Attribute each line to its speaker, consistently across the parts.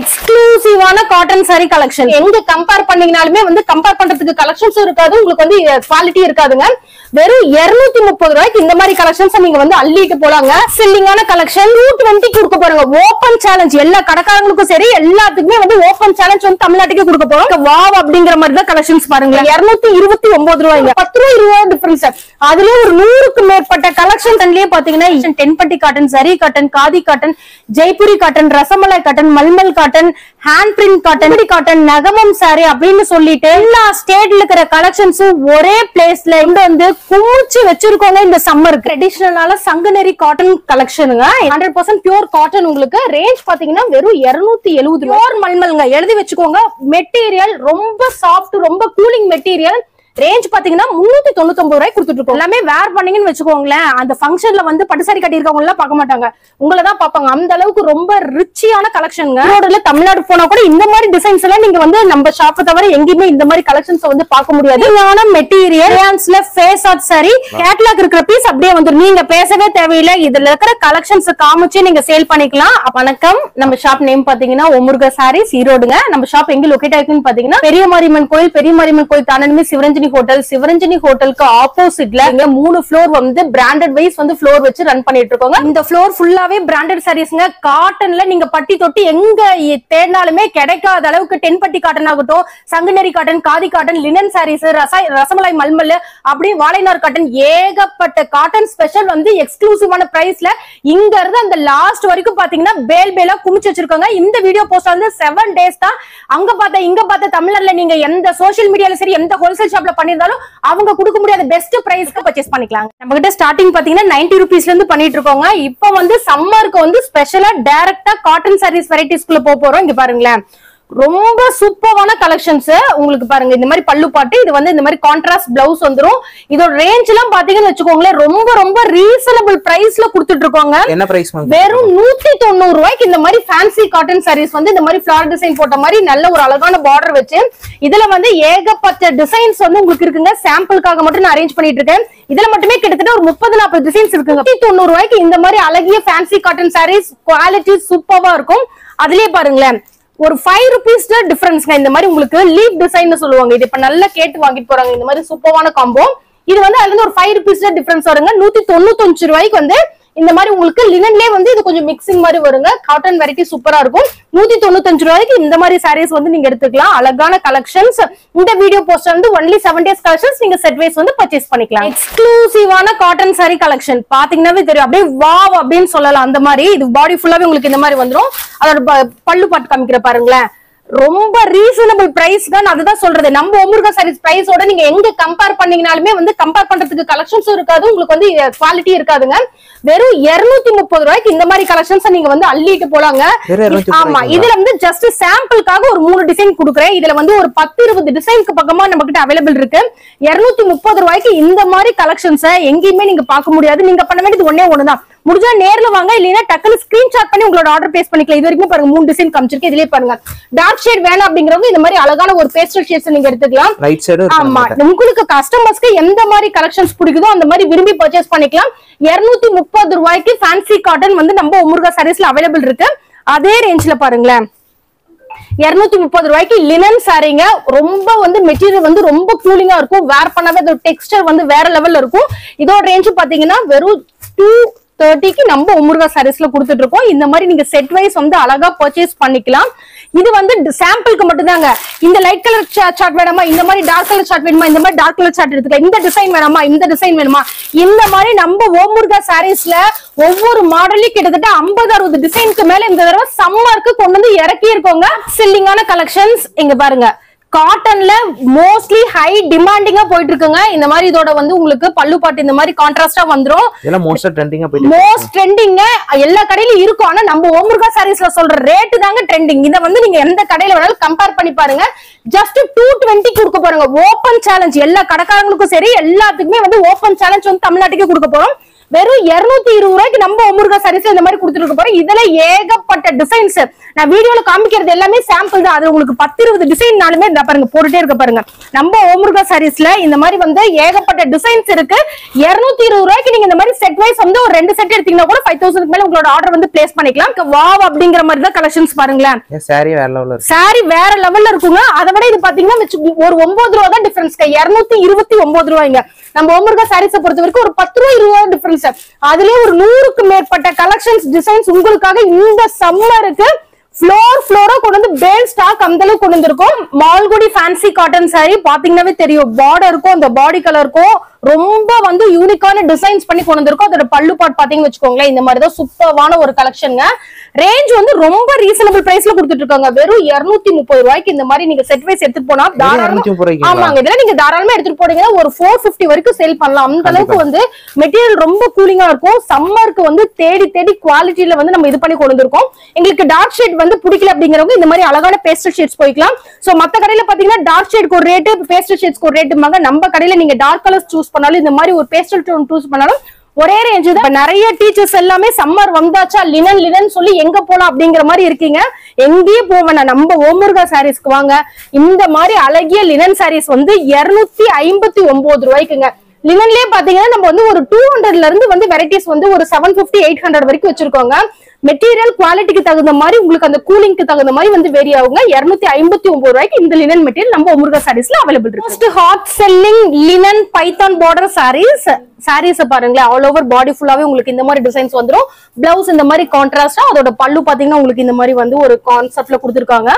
Speaker 1: எக்ஸ்க்ளூசிவான cotton sorry collection எங்க compare பண்ணீங்கனாலுமே வந்து compare பண்றதுக்கு கலெக்ஷன்ஸ் இருக்காது, உங்களுக்கு வந்து குவாலிட்டி இருக்காதுங்க. வெறும் 230 ரூபாய்க்கு இந்த மாதிரி கலெக்ஷன்ஸ் நீங்க வந்து அள்ளிட்டு போலாங்க. சில்லிங்கான கலெக்ஷன் 220 கொடுக்க போறாங்க. ஓபன் சேலஞ்ச் எல்லா கடைக்காரங்களுக்கும் சரி எல்லாத்துக்குமே வந்து ஓபன் சேலஞ்ச் வந்து தமிழ்நாட்டுக்கே கொடுக்க போறோம். வாவ் அப்படிங்கிற மாதிரி தான் கலெக்ஷன்ஸ் பாருங்க. 229 ரூபாய்ங்க, 10 ரூபாய் டிஃபரன்ஸ். அதுலயே ஒரு 100க்கு மேற்பட்ட கலெக்ஷன்லயே பாத்தீங்கன்னா தென்பட்டி காட்டன், சரி cotton, khadi cotton, Jaipuri cotton, rasmalai cotton, malmal cotton, hand print cotton, cotton, நகமம் சாரி அப்படின்னு சொல்லிட்டு எல்லா ஸ்டேட்ல இருக்கிற கலெக்ஷன்ஸும் ஒரே பிளேஸ்ல இங்க வந்து குமிச்சு வச்சிருக்கோங்க. இந்த சம்மர் ட்ரெடிஷனலான சங்கநெரி காட்டன் கலெக்ஷனுங்க. 100% pure cotton. உங்களுக்கு ரேஞ்ச் பாத்தீங்கன்னா வெறும் 270 பியூர் மல்மல்ங்க. எழுதி வச்சுக்கோங்க. மெட்டீரியல் ரொம்ப சாஃப்ட், ரொம்ப கூலிங் மெட்டீரியல். ரேஞ்ச் பாத்தீங்கன்னா 399 ரூபாய் கொடுத்துட்டு இருக்கோம். எல்லாமே வேர் பண்ணீங்கன்னு வச்சுக்கோங்களேன், அந்த ஃபங்க்ஷன்ல வந்து பட்டு சாரி கட்டியிருக்கவங்க எல்லாம் பார்க்க மாட்டாங்க, உங்களை தான் பார்ப்பாங்க. அந்த அளவுக்கு ரொம்ப ரிச்சியான கலெக்ஷனுங்க. தமிழ்நாடு போனா கூட இந்த மாதிரி டிசைன்ஸ் எல்லாம் நீங்க வந்து நம்ம ஷாப்பை தவிர எங்கேயுமே இந்த மாதிரி கலெக்ஷன்ஸ் வந்து பார்க்க முடியாது. மெட்டீரியல் ஃபேஸ் ஆர்ட் சாரி கேட்லாக் இருக்கிற பீஸ் அப்படியே வந்து நீங்க பேசவே தேவையில்லை. இதுல இருக்கிற கலெக்ஷன்ஸ் காமிச்சு நீங்க சேல் பண்ணிக்கலாம். வணக்கம், நம்ம ஷாப் நேம் பாத்தீங்கன்னா ஒமுருகா சாரீஸ் ஈரோடுங்க. நம்ம ஷாப் எங்க லொகேட் ஆயிருக்குன்னு பாத்தீங்கன்னா பெரிய மாரியம்மன் கோயில் தானே சிவரஞ்சனி ஹோட்டல். சிவரஞ்சனி ஹோட்டலுக்கு ஆப்போசிட்ல 3 ஃப்ளோர் வந்து பிராண்டட் வைஸ் வந்து ஃப்ளோர் வச்சு ரன் பண்ணிட்டு இருக்கோங்க. இந்த ஃப்ளோர் ஃபுல்லாவே பிராண்டட் சாரீஸ்ங்க. காட்டன்ல நீங்க பட்டி தொட்டி எங்க தேடினாலுமே கிடைக்காத அளவுக்கு தென்பட்டி காட்டன் ஆகட்டும், Sanganeri cotton, khadi cotton, linen saris, rasmalai malmal, அப்படியே வாழைநார் காட்டன், ஏகப்பட்ட காட்டன் ஸ்பெஷல் வந்து எக்ஸ்க்ளூசிவான பிரைஸ்ல இங்க இருந்து அந்த லாஸ்ட் வரைக்கும் பாத்தீங்கன்னா பேலா குமிச்சு வச்சிருக்காங்க. இந்த வீடியோ போஸ்ட் வந்து 7 டேஸ் தான். அங்க பார்த்தா இங்க பார்த்தா தமிழ்நாட்டுல நீங்க எந்த சோசியல் மீடியால சரி எந்த ஹோல்சேல் ஷாப்ல பண்ணிருந்தாலும் அவங்க கொடுக்க முடியாத பெஸ்ட் பிரைஸ்க்கு பர்ச்சேஸ் பண்ணிக்கலாம். நம்ம கிட்ட ஸ்டார்டிங் பாத்தீங்கன்னா 90 ரூபீஸ்ல இருந்து பண்ணிட்டு இருக்கோங்க. இப்போ வந்து சம்மருக்கு வந்து ஸ்பெஷலா டைரக்டா காட்டன் சாரீஸ் வெரைட்டிஸ்க்குள்ள போறோம். இங்க பாருங்களேன், ரொம்ப சூப்பரான கலெக்ஷன்ஸ் உங்களுக்கு பாருங்க. இந்த மாதிரி பல்லு பாட்டு, இது வந்து இந்த மாதிரி கான்ட்ராஸ்ட் பிளவுஸ் வந்துரும். இதோட ரேஞ்ச் எல்லாம் பாத்தீங்கன்னு வச்சுக்கோங்களேன், ரொம்ப ரீசனபிள் பிரைஸ்ல கொடுத்துட்டு இருக்கோங்க.
Speaker 2: என்ன பிரைஸ்?
Speaker 1: வெறும் 190 ரூபாய்க்கு இந்த மாதிரி ஃபேன்சி காட்டன் சாரீஸ் வந்து இந்த மாதிரி ஃபிளார் டிசைன் போட்ட மாதிரி நல்ல ஒரு அழகான பார்டர் வச்சு இதுல வந்து ஏகப்பட்ட டிசைன்ஸ் வந்து உங்களுக்கு இருக்குங்க. சாம்பிளுக்காக மட்டும் நான் அரேஞ்ச் பண்ணிட்டு இருக்கேன். இதுல மட்டுமே கிட்டத்தட்ட ஒரு 30-40 டிசைன்ஸ் இருக்குங்க. 190 ரூபாய்க்கு இந்த மாதிரி அழகிய ஃபேன்சி காட்டன் சாரீஸ், குவாலிட்டி சூப்பரா இருக்கும். அதுலயே பாருங்களேன், ஒரு 5 ரூபீஸ் டிஃபரன்ஸ்ங்க. இந்த மாதிரி உங்களுக்கு லீப் டிசைன் சொல்லுவாங்க. இது இப்ப நல்லா கேட்டு வாங்கிட்டு போறாங்க. இந்த மாதிரி சூப்பரான காம்போ. இது வந்து அதுல இருந்து ஒரு 5 ரூபீஸ் டிஃபரன்ஸ் வருங்க. 195 ரூபாய்க்கு வந்து இந்த மாதிரி உங்களுக்கு லினன்லயே வந்து இது கொஞ்சம் மிக்சிங் மாதிரி வருங்க. காட்டன் வெரைட்டி சூப்பரா இருக்கும். 195 ரூபாய்க்கு இந்த மாதிரி சாரீஸ் வந்து நீங்க எடுத்துக்கலாம். அழகான கலெக்ஷன்ஸ். இந்த வீடியோ போஸ்ட் வந்து ஒன்லி 7 டேஸ் கலெக்ஷன்ஸ் நீங்க செட் வைஸ் வந்து பர்ச்சேஸ் பண்ணிக்கலாம். எக்ஸ்க்ளூசிவான காட்டன் சாரி கலெக்ஷன் பாத்தீங்கன்னாவே தெரியும், அப்படியே வாவ் அப்படின்னு சொல்லலாம். அந்த மாதிரி இது பாடி ஃபுல்லாவே உங்களுக்கு இந்த மாதிரி வந்துரும். அதோட பல்லு பாட்டு காமிக்கிற பாருங்களேன், ரொம்ப ரீசனபிள் பிரைஸ் தான். அதுதான் சொல்றது, நம்ம ஒமுருகா சாரீஸ் பிரைஸோட நீங்க எங்க கம்பேர் பண்ணீங்கனாலுமே வந்து கம்பேர் பண்றதுக்கு கலெக்ஷன்ஸும் இருக்காது, உங்களுக்கு வந்து குவாலிட்டி இருக்காதுங்க. வெறும் 230 ரூபாய்க்கு இந்த மாதிரி கலெக்ஷன்ஸ் நீங்க வந்து அள்ளிட்டு போலாங்க. ஆமா, இதுல வந்து ஜஸ்ட் சாம்பிளுக்காக ஒரு 3 டிசைன் கொடுக்குறேன். இதுல வந்து ஒரு 10-20 டிசைனுக்கு பக்கமா நம்ம கிட்ட அவைலபிள் இருக்கு. 230 ரூபாய்க்கு இந்த மாதிரி கலெக்ஷன்ஸ் எங்கேயுமே நீங்க பார்க்க முடியாது. நீங்க பண்ண வேண்டியது ஒண்ணுதான், முடிஞ்சா நேர்ல வாங்க, இல்லைன்னா டக்குனு ஸ்கிரீன்ஷாட் பண்ணி உங்களோட ஆர்டர் பிளேஸ் பண்ணிக்கலாம். இது வரைக்கும் பாருங்க 3 டிசைன் காமிச்சிருக்கு. இதுலயே பாருங்க, டார்க் ஷேட் வேணும் அப்படிங்கறவங்க இந்த மாதிரி அழகான ஒரு பேஸ்டல் ஷேட்ஸ் நீங்க எடுத்துக்கலாம்.
Speaker 2: Right side.
Speaker 1: ஆமா, உங்களுக்கு கஸ்டமர்ஸ்க்கு எந்த மாதிரி கலெக்ஷன்ஸ் பிடிக்குதோ அந்த மாதிரி விரும்பி பர்ச்சேஸ் பண்ணிக்கலாம். 230 ரூபாய்க்கு ஃபேன்சி காட்டன் வந்து நம்ம ஒமுருகா சாரீஸ்ல அவைலபிள் இருக்கு. அதே ரேஞ்ச்ல பாருங்களேன், 230 ரூபாய்க்கு லினன் சாரீங்க. ரொம்ப வந்து மெட்டீரியல் வந்து ரொம்ப கூலிங்கா இருக்கும். வேர் பண்ணவே டெக்ஸ்டர் வந்து வேற லெவல்ல இருக்கும். இதோட ரேஞ்ச் பாத்தீங்கன்னா வெறும் 230க்கு நம்ம ஒமுருகா சாரீஸ்ல கொடுத்துட்டு இருக்கோம். இந்த மாதிரி நீங்க செட் வைஸ் வந்து அழகா பர்ச்சேஸ் பண்ணிக்கலாம். இது வந்து சாம்பிளுக்கு மட்டும் தாங்க. இந்த லைட் கலர் சார்ட் வேணுமா, இந்த மாதிரி டார்க் கலர் சார்ட் வேணுமா, இந்த மாதிரி டார்க் கலர் சார்ட் எடுத்துக்கலாம். இந்த டிசைன் வேணுமா, இந்த டிசைன் வேணுமா, இந்த மாதிரி நம்ம ஒமுருகா சாரீஸ்ல ஒவ்வொரு மாடலையும் கிட்டத்தட்ட 50-60 டிசைனுக்கு மேல இந்த தடவை சம்மருக்கு கொண்டு வந்து இறக்கி இருக்கோங்க. சில்லிங்கான கலெக்ஷன்ஸ் இங்க பாருங்க. காட்டன்ல மோஸ்ட்லி ஹை டிமாண்டிங்கா போயிட்டு இருக்குங்க. இந்த மாதிரி இதோட வந்து உங்களுக்கு பல்லு பாட்டு இந்த மாதிரி கான்ட்ராஸ்டா வந்துரும்.
Speaker 2: இதெல்லாம் மோஸ்ட்
Speaker 1: ட்ரெண்டிங்க எல்லா கடையிலயும் இருக்கும். ஆனா நம்ம ஒமுருகா சாரீஸ்ல சொல்ற ரேட் தாங்க ட்ரெண்டிங். இத வந்து நீங்க எந்த கடையில வேணாலும் கம்பேர் பண்ணி பாருங்க. ஜஸ்ட் 220 கொடுக்க போறாங்க. ஓபன் சேலஞ்ச் எல்லா கடைக்காரங்களுக்கும் சரி எல்லாத்துக்குமே வந்து ஓபன் சேலஞ்ச் வந்து தமிழ்நாட்டுக்கே கொடுக்க போறோம். வெறும் 220 ரூபாய்க்கு நம்ம ஓமுருகா சாரீஸ் இந்த மாதிரி கொடுத்துட்டு போறோம். இதுல ஏகப்பட்ட டிசைன்ஸ். நான் வீடியோல காமிக்கிறது எல்லாமே சாம்பிள் தான். அது உங்களுக்கு 10-20 டிசைன்னாலுமே இந்த பாருங்க போட்டுட்டே இருக்க பாருங்க. நம்ம ஓமுருகா சாரீஸ்ல இந்த மாதிரி வந்து ஏகப்பட்ட டிசைன்ஸ் இருக்கு. 220 ரூபாய்க்கு நீங்க இந்த மாதிரி செட் வைஸ் வந்து ஒரு 2 செட் எடுத்தீங்கன்னா கூட 5000 மேல உங்களோட ஆர்டர் வந்து பிளேஸ் பண்ணிக்கலாம். வாவ் அப்படிங்கிற மாதிரி தான் கலெக்ஷன்ஸ் பாருங்களேன்.
Speaker 2: சாரி வேற லெவல்ல இருக்கு.
Speaker 1: சாரி வேற லெவல்ல இருக்குங்க. அதை விட இது பாத்தீங்கன்னா ஒரு 9 ரூபா தான் டிஃபரன்ஸ். 229 ரூபாய்ங்க. நம்ம ஓமுருகா சாரீஸை பொறுத்த வரைக்கும் ஒரு 10 ரூபாய் 20 ரூபாய் டிஃபரன்ஸ். அதுலயே ஒரு 100க்கு மேற்பட்ட கலெக்ஷன்ஸ் டிசைன்ஸ் உங்களுக்காக இந்த சம்மருக்கு ஃப்ளோரா கொண்டு வந்து பேல் ஸ்டாக் அந்த அளவுக்கு கொண்டு வந்திருக்கோம். மால்குடி ஃபேன்சி காட்டன் சாரி பாத்தீங்கன்னாவே தெரியும். பார்டருக்கும் அந்த பாடி கலருக்கும் ரொம்ப வந்து யூனிக்கான டிசைன்ஸ் பண்ணி கொண்டு வந்திருக்கோம். அதோட பல்லு பாட் பாத்தீங்கன்னு வச்சுக்கோங்களேன். இந்த மாதிரிதான் சூப்பரான ஒரு கலெக்ஷனுங்க. ரேஞ்ச் வந்து ரொம்ப ரீசனபிள் பிரைஸ்ல கொடுத்துட்டு இருக்காங்க. வெறும் 230 ரூபாய்க்கு இந்த மாதிரி நீங்க செட் வைஸ் எடுத்துட்டு போனா ஆமாங்க. இதுல நீங்க தாராளமா எடுத்துட்டு போனீங்கன்னா ஒரு 450 வரைக்கும் சேல் பண்ணலாம். அந்த அளவுக்கு வந்து மெட்டீரியல் ரொம்ப கூலிங்கா இருக்கும். சம்மருக்கு வந்து தேடி குவாலிட்டியில வந்து நம்ம இது பண்ணி கொண்டு வந்திருக்கோம். எங்களுக்கு டார்க் ஷேட் வந்து பிடிக்கல அப்படிங்கிறவங்க இந்த மாதிரி அழகான பேஸ்டல் ஷேட்ஸ் போய்க்கலாம். சோ மத்த கடையில பாத்தீங்கன்னா டார்க் ஷேட்க்கு ஒரு ரேட், பேஸ்டல் ஷேட்ஸ்க்கு ஒரு ரேட்டுமாங்க. நம்ம கடையில நீங்க டார்க் கலர்ஸ் சூஸ் பண்ணாலும் இந்த மாதிரி ஒரு பேஸ்டல் டோன் சூஸ் பண்ணாலும் ஒரே ரேஞ்ச் தான். நிறைய டீச்சர்ஸ் எல்லாமே சம்மர் வந்தாச்சா லினன் சொல்லி எங்க போலாம் அப்படிங்கிற மாதிரி இருக்கீங்க. எங்கேயே போவேன்னா நம்ம ஓமுருகா சாரீஸ்க்கு வாங்க. இந்த மாதிரி அழகிய லினன் சாரீஸ் வந்து 259 ரூபாய்க்குங்க. லினன்லயே பாத்தீங்கன்னா நம்ம வந்து ஒரு 200ல இருந்து வந்து வெரைட்டிஸ் வந்து ஒரு 750 800 வரைக்கும் வச்சிருக்கோங்க. மெட்டீரியல் குவாலிட்டிக்கு தகுந்த மாதிரி உங்களுக்கு அந்த கூலிங்க்கு தகுந்த மாதிரி வந்து வேரி ஆகுங்க. 259 ரூபாய்க்கு இந்த லினன் மெட்டீரியல் நம்ம ஓமுருகா சாரீஸ்ல அவைலபிள் இருக்கு. First hot selling linen Paithan border saris பாருங்களேன். ஆல் ஓவர் பாடி ஃபுல்லாவே உங்களுக்கு இந்த மாதிரி டிசைன்ஸ் வந்துரும். பிளவுஸ் இந்த மாதிரி கான்ட்ராஸ்டா, அதோட பல்லு பாத்தீங்கன்னா உங்களுக்கு இந்த மாதிரி வந்து ஒரு கான்செப்ட்ல கொடுத்திருக்காங்க.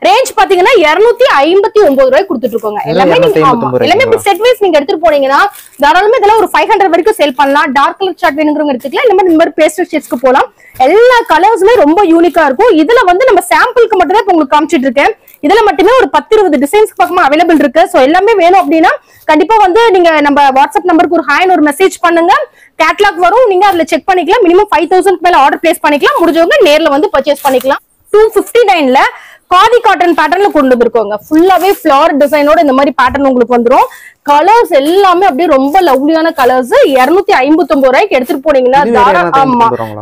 Speaker 1: ரேஞ்ச் பாத்தீங்கன்னா 259 ரூபாய்க்கு கொடுத்துட்டு இருக்கோங்க. எல்லாமே செட் வைஸ் நீங்க எடுத்துட்டு போனீங்கன்னா தாராளமா இதெல்லாம் ஒரு 500 வரைக்கும் சேல் பண்ணலாம். டார்க் கலர் சார்ட் வேணுங்கிறவங்க எடுத்துக்கலாம். இந்த மாதிரி பேஸ்டல் ஷேட்ஸ்க்கு போலாம். எல்லா கலர்ஸுமே ரொம்ப யூனிக்கா இருக்கும். இதுல வந்து நம்ம சாம்பிளுக்கு மட்டும் தான் உங்களுக்கு காமிச்சிட்டு இருக்கேன். இதுல மட்டுமே ஒரு 10-20 டிசைன்ஸ் பக்கமா அவைலபிள் இருக்கு. சோ எல்லாமே வேணும் அப்படின்னா கண்டிப்பா வந்து நீங்க நம்ம வாட்ஸ்அப் நம்பருக்கு ஒரு ஹாய் ஒரு மெசேஜ் பண்ணுங்க. கேட்லாக் வரும். நீங்க அதுல செக் பண்ணிக்கலாம். மினிமம் 5000 மேல ஆர்டர் பிளேஸ் பண்ணிக்கலாம். முடிஞ்சவங்க நேர்ல வந்து பர்ச்சேஸ் பண்ணிக்கலாம். 259ல காதி காட்டன் பேட்டர்ன்ல கொண்டு வந்திருக்கோங்க. ஃபுல்லாவே ஃபிளவர் டிசைனோட இந்த மாதிரி பேட்டர்ன் உங்களுக்கு வந்துரும். கலர்ஸ் எல்லாமே அப்படியே ரொம்ப லவ்லியான கலர்ஸ். 259 ரூபாய்க்கு எடுத்துட்டு போனீங்கன்னா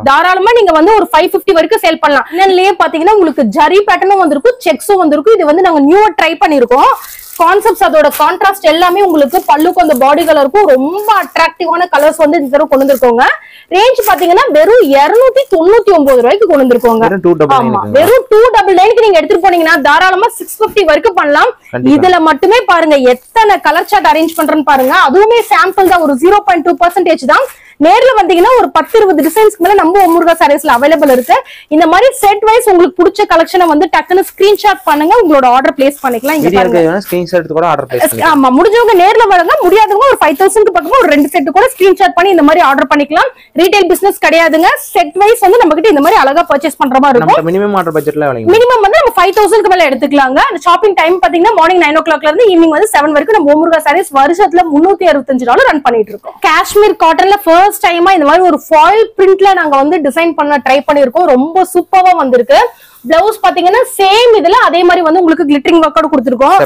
Speaker 1: தாராளமா நீங்க வந்து ஒரு 550 வரைக்கும் சேல் பண்ணலாம். இன்னன்லயே பாத்தீங்கன்னா உங்களுக்கு ஜரி பேட்டர்னும் வந்திருக்கும், செக்ஸும் வந்திருக்கும். இது வந்து நாங்க நியூவா ட்ரை பண்ணிருக்கோம். கான்செப்ட்ஸ் அதோட கான்ட்ராஸ்ட் எல்லாமே உங்களுக்கு பல்லுக்கும் அந்த பாடி கலருக்கும் ரொம்ப அட்ராக்டிவான கலர்ஸ் வந்து இந்த தடவை கொண்டு வந்திருக்கோங்க. ரேஞ்ச் பாத்தீங்கன்னா வெறும் 299 ரூபாய்க்கு கொண்டு வந்திருக்கோங்க. வெறும் 299க்கு நீங்க எடுத்துட்டு போனீங்கன்னா தாராளமா 650 வரைக்கும் பண்ணலாம். இதுல மட்டுமே பாருங்க எத்தனை கலர் சார்ட் அரேஞ்ச் பண்றேன்னு பாருங்க. அதுவுமே சாம்பிள் தான், ஒரு 0.2% தான். நேர்ல வந்தீங்கன்னா ஒரு 10-20 டிசைன்ஸ்க்கு மேல நம்ம ஓமுருகா சாரீஸ்ல அவைலபிள் இருக்கு. இந்த மாதிரி செட் வைஸ் உங்களுக்கு பிடிச்ச கலெக்ஷனை வந்து டக்குன்னு ஸ்கிரீன்ஷாட் பண்ணுங்க. உங்களோட ஆர்டர் பிளேஸ் பண்ணிக்கலாம். ஆமா, முடிஞ்சவங்க நேர்ல வரங்க, முடியாதவங்க ஒரு 5000 பக்கமா ஒரு 2 செட் கூட ஸ்கிரீன்ஷாட் பண்ணி இந்த மாதிரி ஆர்டர் பண்ணிக்கலாம். ரீட்டைல் பிசினஸ் கிடையாதுங்க. செட் வைஸ் வந்து நம்ம கிட்ட இந்த மாதிரி அழகா பர்ச்சேஸ் பண்ற மாதிரி இருக்கும்.
Speaker 2: மினிமம் ஆர்டர் பட்ஜெட்ல
Speaker 1: மினிமம் வந்து நம்ம 5000 மேல எடுத்துக்கலாங்க. ஷாப்பிங் டைம் பாத்தீங்கன்னா மார்னிங் 9 o'clockல இருந்து ஈவினிங் வந்து 7 வரைக்கும் நம்ம ஓமுருகா சாரீஸ் வருஷத்துல 365 நாள் ரன் பண்ணிட்டு இருக்கோம். காஷ்மீர் காட்டன்ல ஃபர்ஸ்ட் டைமா இந்த மாதிரி ஒரு ஃபாயில் பிரிண்ட்ல நாங்க வந்து டிசைன் பண்ண ட்ரை பண்ணிருக்கோம். ரொம்ப சூப்பரா வந்திருக்கு. பிளவுஸ் பாத்தீங்கன்னா சேம் இதுல அதே மாதிரி வந்து உங்களுக்கு கிளிட்டரிங் ஒர்க்கோட கொடுத்திருக்கோம்.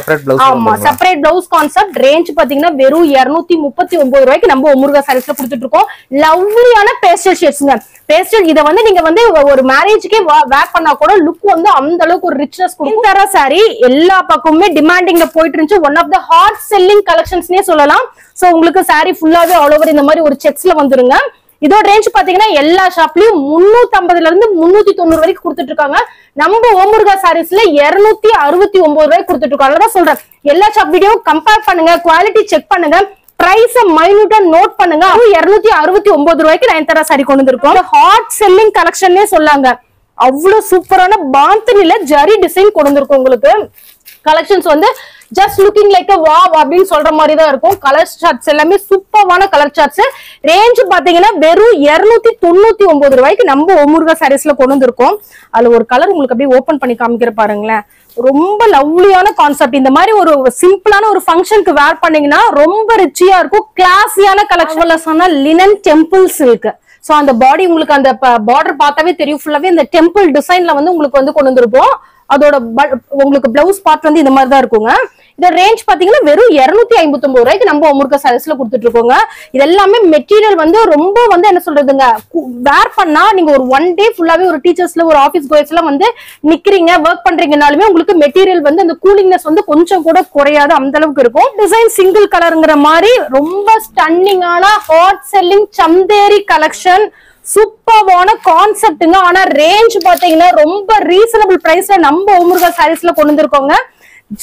Speaker 1: ஆமா, செப்பரேட் பிளவுஸ் கான்செப்ட். ரேஞ்ச் பாத்தீங்கன்னா வெறும் 239 ரூபாய்க்கு நம்ம ஓமுருகா சாரீஸ்ல கொடுத்துட்டு இருக்கோம். லவ்லியான பேஸ்டல் ஷேட்ஸ்ங்க. பேஸ்டல் இத வந்து நீங்க வந்து ஒரு மேரேஜ்க்கே வேர் பண்ணா கூட லுக் வந்து அந்த அளவுக்கு ஒரு ரிச்னஸ் கொடுக்கும். இந்த சாரி எல்லா பக்கமுமே டிமாண்டிங்ல போயிட்டு இருந்துச்சு. One of the hot selling கலெக்ஷன்ஸ்னே சொல்லலாம். சோ உங்களுக்கு சாரி ஃபுல்லாவே ஆல் ஓவர் இந்த மாதிரி ஒரு செக்ஸ்ல வந்துருங்க. இதோட ரேஞ்ச் பாத்தீங்கன்னா எல்லா ஷாப்லயும் 350ல இருந்து 390 வரைக்கும் கொடுத்துட்டு இருக்காங்க. நம்ம ஓமுருகா சாரீஸ்ல 269 ரூபாய்க்கு கொடுத்துட்டு இருக்கோம். அதான் சொல்றேன், எல்லா ஷாப் வீடியோ கம்பேர் பண்ணுங்க, குவாலிட்டி செக் பண்ணுங்க, பிரைஸ் மைனூட்டா நோட் பண்ணுங்க. 269 ரூபாய்க்கு நயன்தாரா சாரி கொண்டு வந்திருக்கோம். ஹாட் செல்லிங் கலெக்ஷன்னே சொல்லாங்க. அவ்வளவு சூப்பரான பாந்தினில ஜரி டிசைன் கொண்டு வந்திருக்கோம். உங்களுக்கு கலெக்ஷன்ஸ் வந்து just looking like a wow அப்படின்னு சொல்ற மாதிரி தான் இருக்கும். கலர் சார்ட்ஸ் எல்லாமே சூப்பரான கலர் சார்ட்ஸ். ரேஞ்ச் பாத்தீங்கன்னா வெறும் 299 ரூபாய்க்கு நம்ம ஓமுருகா சாரீஸ்ல கொண்டு வந்திருக்கோம். அதுல ஒரு கலர் உங்களுக்கு அப்படியே ஓபன் பண்ணி காமிக்கிற பாருங்களேன். ரொம்ப லவ்லியான கான்செப்ட். இந்த மாதிரி ஒரு சிம்பிளான ஒரு ஃபங்க்ஷனுக்கு வேர் பண்ணீங்கன்னா ரொம்ப ரிச்சியா இருக்கும். கிளாஸியான கலெக்ஷன்ல சொன்னா லினன் டெம்பிள் சில்க். சோ அந்த பாடி உங்களுக்கு அந்த பார்டர் பார்த்தாவே தெரியும். ஃபுல்லாவே இந்த டெம்பிள் டிசைன்ல வந்து உங்களுக்கு வந்து கொண்டு வந்திருப்போம். அதோட உங்களுக்கு பிளவுஸ் பார்ட் வந்து இந்த மாதிரி தான் இருக்குங்க. இந்த ரேஞ்ச் பாத்தீங்கன்னா வெறும் 259 ரூபாய்க்கு நம்ம ஒமுர்கா சாரீஸ்ல கொடுத்துட்டு இருக்கோங்க. இது எல்லாமே மெட்டீரியல் வந்து ரொம்ப வந்து என்ன சொல்றதுங்க, வேர் பண்ணா நீங்க ஒரு 1 டே ஃபுல்லாவே ஒரு டீச்சர்ஸ்ல ஒரு ஆபீஸ் கோயர்ஸ்ல வந்து நிக்கிறீங்க ஒர்க் பண்றீங்கனாலுமே உங்களுக்கு மெட்டீரியல் வந்து அந்த கூலிங்னஸ் வந்து கொஞ்சம் கூட குறையாது, அந்த அளவுக்கு இருக்கும். டிசைன் சிங்கிள் கலருங்கிற மாதிரி ரொம்ப ஸ்டன்னிங்கான ஹாட் செல்லிங் சந்தேரி கலெக்ஷன், சூப்பர்வான கான்செப்ட்ங்க. ஆனா ரேஞ்ச் பாத்தீங்கன்னா ரொம்ப ரீசனபிள் பிரைஸ்ல நம்ம ஒமுர்கா சாரீஸ்ல கொண்டு வந்திருக்கோங்க.